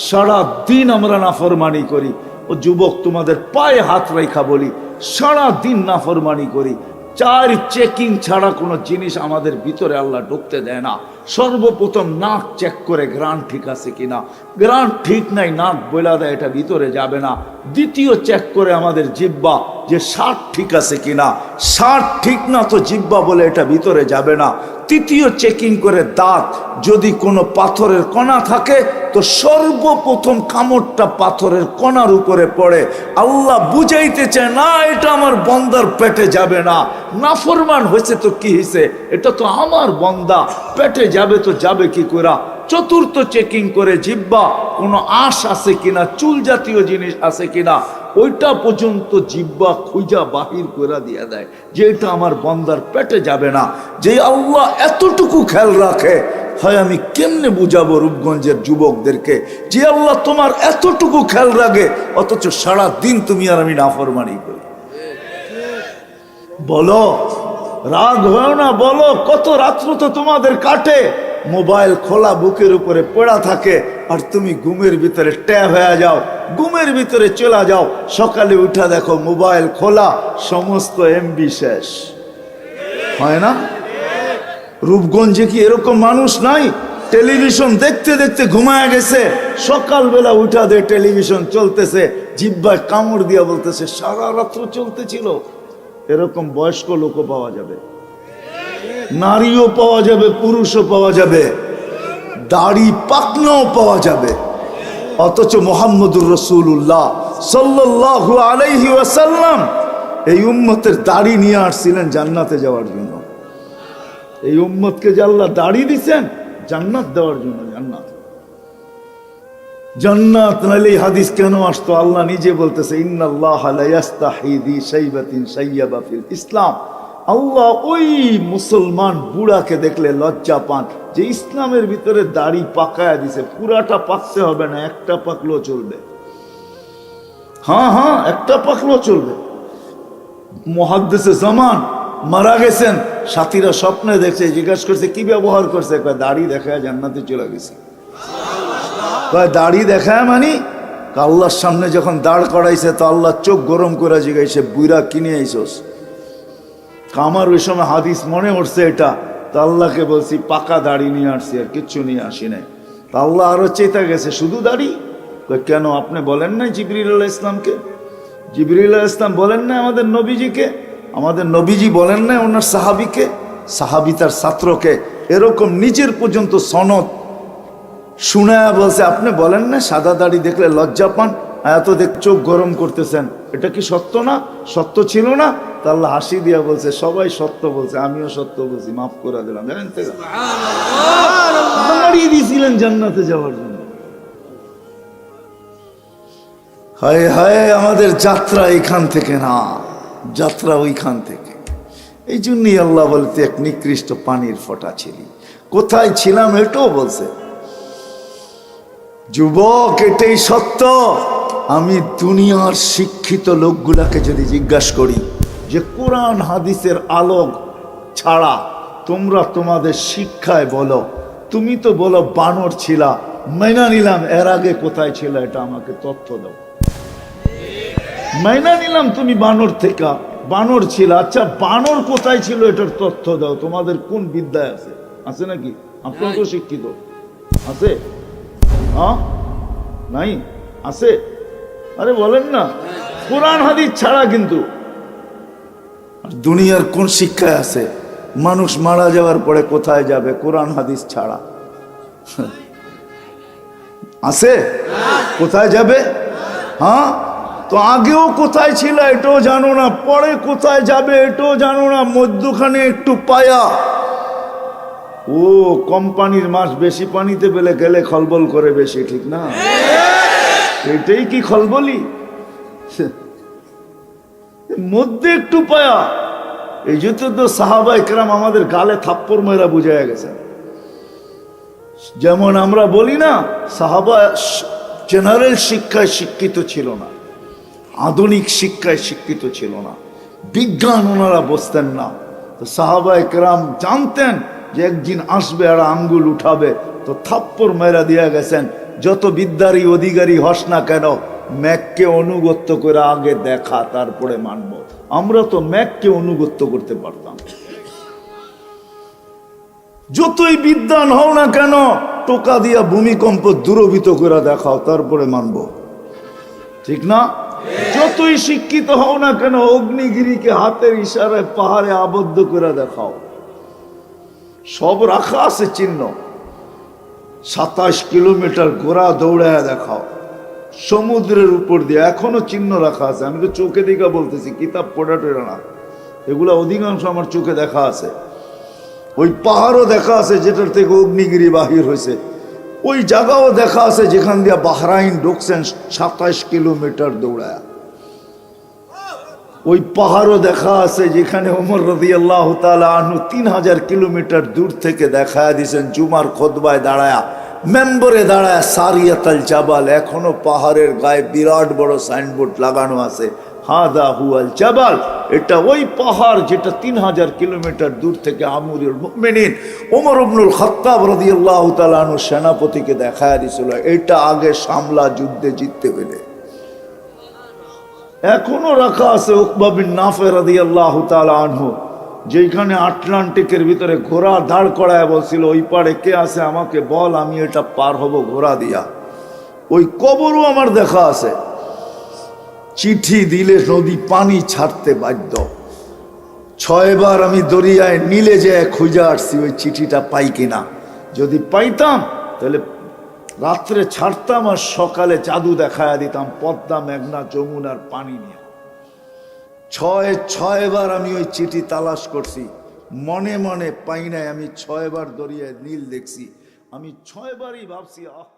সারা দিন আমরা নাফরমানি করি। ও যুবক, তোমাদের পায়ে হাত রেখা বলি, সারা দিন নাফরমানি করি। 4 চেকিং ছাড়া কোনো জিনিস আমাদের ভিতরে আল্লাহ ঢুকতে দেয় না। সর্বপ্রথম নাক চেক করে গ্রান ঠিক আছে কিনা, গ্রান ঠিক নাই নাক বইলা দেয় এটা ভিতরে যাবে না। দ্বিতীয় চেক করে আমাদের জিহ্বা, যে শ্বাস ঠিক আছে কিনা, শ্বাস ঠিক না তো জিহ্বা বলে এটা ভিতরে যাবে না। তৃতীয় চেকিং করে দাঁত, যদি কোনো পাথরের কণা থাকে তো সর্বপ্রথম কামড়টা পাথরের কণার উপরে পড়ে। আল্লাহ বুঝাইতে চায় না এটা আমার বন্দার পেটে যাবে না, নাফরমান হয়েছে তো কি হয়েছে, এটা তো আমার বন্দা, পেটে যাবে তো যাবে কি করে। চতুর্থ চেকিং করে জিহ্বা, কোনো আঁশ আছে কিনা, চুল জাতীয় জিনিস আছে কিনা, ওইটা পর্যন্ত জিহ্বা খুঁজা বাহির করে দিয়ে দেয় যে এটা আমার বন্দার পেটে যাবে না। যে আল্লাহ এতটুকু খেয়াল রাখে, হয় আমি কেমনে বুঝাবো রূপগঞ্জের যুবকদেরকে যে আল্লাহ তোমার এতটুকু খেয়াল রাখে, অথচ সারা দিন তুমি আর আমি নাফরমানি করি। বলো, রাগ হয় না? বলো, কত রাত্র তো তোমাদের কাটে, মোবাইল খোলা বুকের উপরে পড়া থাকে, আর তুমি ঘুমের ভিতরে ট্যাব হয়ে যাও, ঘুমের ভিতরে চলে যাও। সকালে উঠা দেখো মোবাইল খোলা, সমস্ত এমবি শেষ। হয় না? রূপগঞ্জে কি এরকম মানুষ নাই? টেলিভিশন দেখতে দেখতে ঘুমায় গেছে, সকালবেলা উঠা দে টেলিভিশন চলতেছে, জিহ্বায় কামড় দিয়া বলতেছে সারা রাত্র চলতেছিল। এরকম বয়স্ক লোকও পাওয়া যাবে, নারীও পাওয়া যাবে, পুরুষও পাওয়া যাবে, দাড়ি পাকনাও পাওয়া যাবে। অথচ মুহাম্মদুর রাসূলুল্লাহ সাল্লাল্লাহু আলাইহি ওয়াসাল্লাম এই উম্মতের দাড়ি নিয়ে আসছিলেন জান্নাতে যাওয়ার জন্য। এই উম্মতকে যে আল্লাহ দাড়ি দিচ্ছেন জান্নাত দেওয়ার জন্য। জান্নাত জান্নাত নাইলে হাদিস কেন আসতো? আল্লাহ নিজে বলতেছে ইন্নাল্লাহা লা ইস্তাহি বি শাইবাতিন শাইয়াবা ফিল ইসলাম। আল্লাহ ওই মুসলমান বুড়াকে দেখলে লজ্জা পান যে ইসলামের ভিতরে দাড়ি পাকায়া দিছে। পুরাটা পাকতে হবে না, একটা পাকলেও চলবে। হ্যাঁ হ্যাঁ, একটা পাকলেও চলবে। মুহাদ্দিসে জামান মারা গেছেন, সাথীরা স্বপ্নে দেখছে, জিজ্ঞাসা করছে কি ব্যবহার করছে? দাড়ি দেখায় জান্নাতে চলে গেছে। দাড়ি দেখায় মানে আল্লাহর সামনে যখন দাঁড় করাইছে তো আল্লাহ চোখ গরম করে জিগাইছে বুইরা কিনে আইসোস? আমার ওই সময় হাদিস মনে উঠছে এটা, তো আল্লাহকে বলছি পাকা দাড়ি নিয়ে আসছি, আর কিচ্ছু নিয়ে আসি নাই। তা আল্লাহ আরো চেতা গেছে শুধু দাড়ি? কেন আপনি বলেন নাই জিবরিল আলাইহিস ইসলামকে? জিবরিল আলাইহিস ইসলাম বলেন নাই আমাদের নবীজিকে? আমাদের নবীজি বলেন নাই ওনার সাহাবিকে, সাহাবি তার ছাত্রকে? এরকম নিজের পর্যন্ত সনদ শুনায়া বলছে আপনি বলেন না সাদা দাড়ি দেখলে লজ্জা পান, এত দেখ চোখ গরম করতেছেন, এটা কি সত্য না? সত্য ছিল না? তা আল্লাহ হাসি দিয়া বলছে সবাই সত্য বলছে, আমিও সত্য বলছি, মাফ করে দিলাম। জানেন তো দাঁড়িয়ে দিয়েছিলেন জান্নাতে যাওয়ার জন্য। হায় হায়, আমাদের যাত্রা এখান থেকে না, যাত্রা ওইখান থেকে। এই জন্যই আল্লাহ বলতে এক নিকৃষ্ট পানির ফোঁটা ছিলি। কোথায় ছিলাম এটাও বলছে। যুবক, এটাই সত্য। আমি দুনিয়ার শিক্ষিত লোকগুলাকে যদি জিজ্ঞাসা করি যে কোরআন হাদিসের আলোক ছাড়া তোমরা তোমাদের শিক্ষায় বলো, তুমি তো বলো বানর ছিলা, মাইনা নিলাম, এর আগে কোথায় ছিল এটা আমাকে তথ্য দাও। মাইনা নিলাম তুমি বানর থেকে, বানর ছিল, আচ্ছা বানর কোথায় ছিল এটার তথ্য দাও। তোমাদের কোন বিদ্যায় আছে? আছে নাকি? আপনারা তো শিক্ষিত, আছে? হ্যাঁ নাই? আছে? আরে বলেন না, কোরআন হাদিস ছাড়া। কিন্তু দুনিয়ার কোন শিক্ষায় আছে? মানুষ মারা যাওয়ার পরে কোথায় যাবে কোরআন হাদিস ছাড়া? আছে? কোথায় যাবে? হ্যাঁ, তো আগেও কোথায় ছিল এটাও জানো না, পরে কোথায় যাবে এটাও জানো না, মধ্যখানে একটু পায়া। ও কোম্পানির মাছ বেশি পানিতে পেলে গেলে খলবল করে বেশি, ঠিক না? এটাই কি খলবলি? মধ্যে একটু পায়া। এই জন্য তো সাহাবা ইকরাম আমাদের গালে থাপ্পড় মেরা বুঝাইয়া গেছে। যেমন আমরা বলি না, সাহাবা জেনারেল শিক্ষায় শিক্ষিত ছিল না, আধুনিক শিক্ষায় শিক্ষিত ছিল না, বিজ্ঞান ওনারা বুঝতেন না। তো সাহাবা ইকরাম জানতেন যে একদিন আসবে আর আঙ্গুল উঠাবে, তো থাপ্পড় মেরা দিয়া গেছেন। যত বিদ্যারই অধিকারী হস না কেন, ম্যাককে অনুগত্য করে আগে দেখা, তারপরে মানব। আমরা তো ম্যাককে অনুগত্য করতে পারতাম। যতই বিদ্বান হও না কেন, টোকা দিয়া ভূমিকম্প দূরভূত করে দেখাও, তারপরে মানব, ঠিক না? যতই শিক্ষিত হও না কেন, অগ্নিগিরিকে হাতের ইশারায় পাহাড়ে আবদ্ধ করে দেখাও, সব রাখা আছে চিহ্ন। 27 কিলোমিটার ঘোড়া দৌড়ায় দেখাও, সমুদ্রের উপর দিয়ে এখনো চিহ্ন রাখা আছে। আমি তো চোখে দেখা বলতেছি, কিতাব পড়া টেরা না, এগুলা অধিকাংশ আমার চোখে দেখা আছে। ওই পাহাড়ও দেখা আছে যেটার থেকে অগ্নিগিরি বাহির হয়েছে, ওই জায়গাও দেখা আছে যেখান দিয়ে বাহরাইন ঢুকছেন 27 কিলোমিটার দৌড়ায়। ওই পাহাড়ও দেখা আছে যেখানে ওমর রাদিয়াল্লাহু তাআলা আনহু 3000 কিলোমিটার দূর থেকে দেখা দিয়েছেন জুমার খুতবায় দাঁড়ায়া, মেম্বরে দাঁড়ায়, সারিয়াতাল জাবাল। এখনো পাহাড়ের গায়ে বিরাট বড় সাইনবোর্ড লাগানো আছে, হাদা হুয়াল জাবাল। এটা ওই পাহাড় যেটা 3000 কিলোমিটার দূর থেকে আমিরুল মুমিনিন ওমর ইবনুল খাত্তাব রাদিয়াল্লাহু তাআলা আনহু সেনাপতিকে দেখায় দিয়েছিল, এটা আগে সামলা যুদ্ধে জিততে পেলে। এখনো রাখা আছে উকবা বিন নাফে রাদিয়াল্লাহু তাআলা আনহু, যেখানে আটলান্টিকের ভিতরে ঘোড়া দাঁড় করায় বলছিল ওই পারে কে আছে আমাকে বল, আমি এটা পার হব ঘোড়া দিয়া। ওই কবরও আমার দেখা আছে। চিঠি দিলে নদী পানি ছাড়তে বাধ্য। 6 বার আমি দরিয়ায় নীলে যেয়ে খুঁজে আসছি ওই চিঠিটা পাই কিনা। যদি পাইতাম তাহলে রাত্রে ছাড়তাম আর সকালে জাদু দেখায়া দিতাম পদ্মা, মেঘনা, যমুনার পানি নিয়ে। 6 বার আমি ওই চিঠি তালাশ করছি, মনে মনে পাই নাই। আমি 6 বার দরিয়ায় নীল দেখছি। আমি 6 বারই ভাবছি, আহ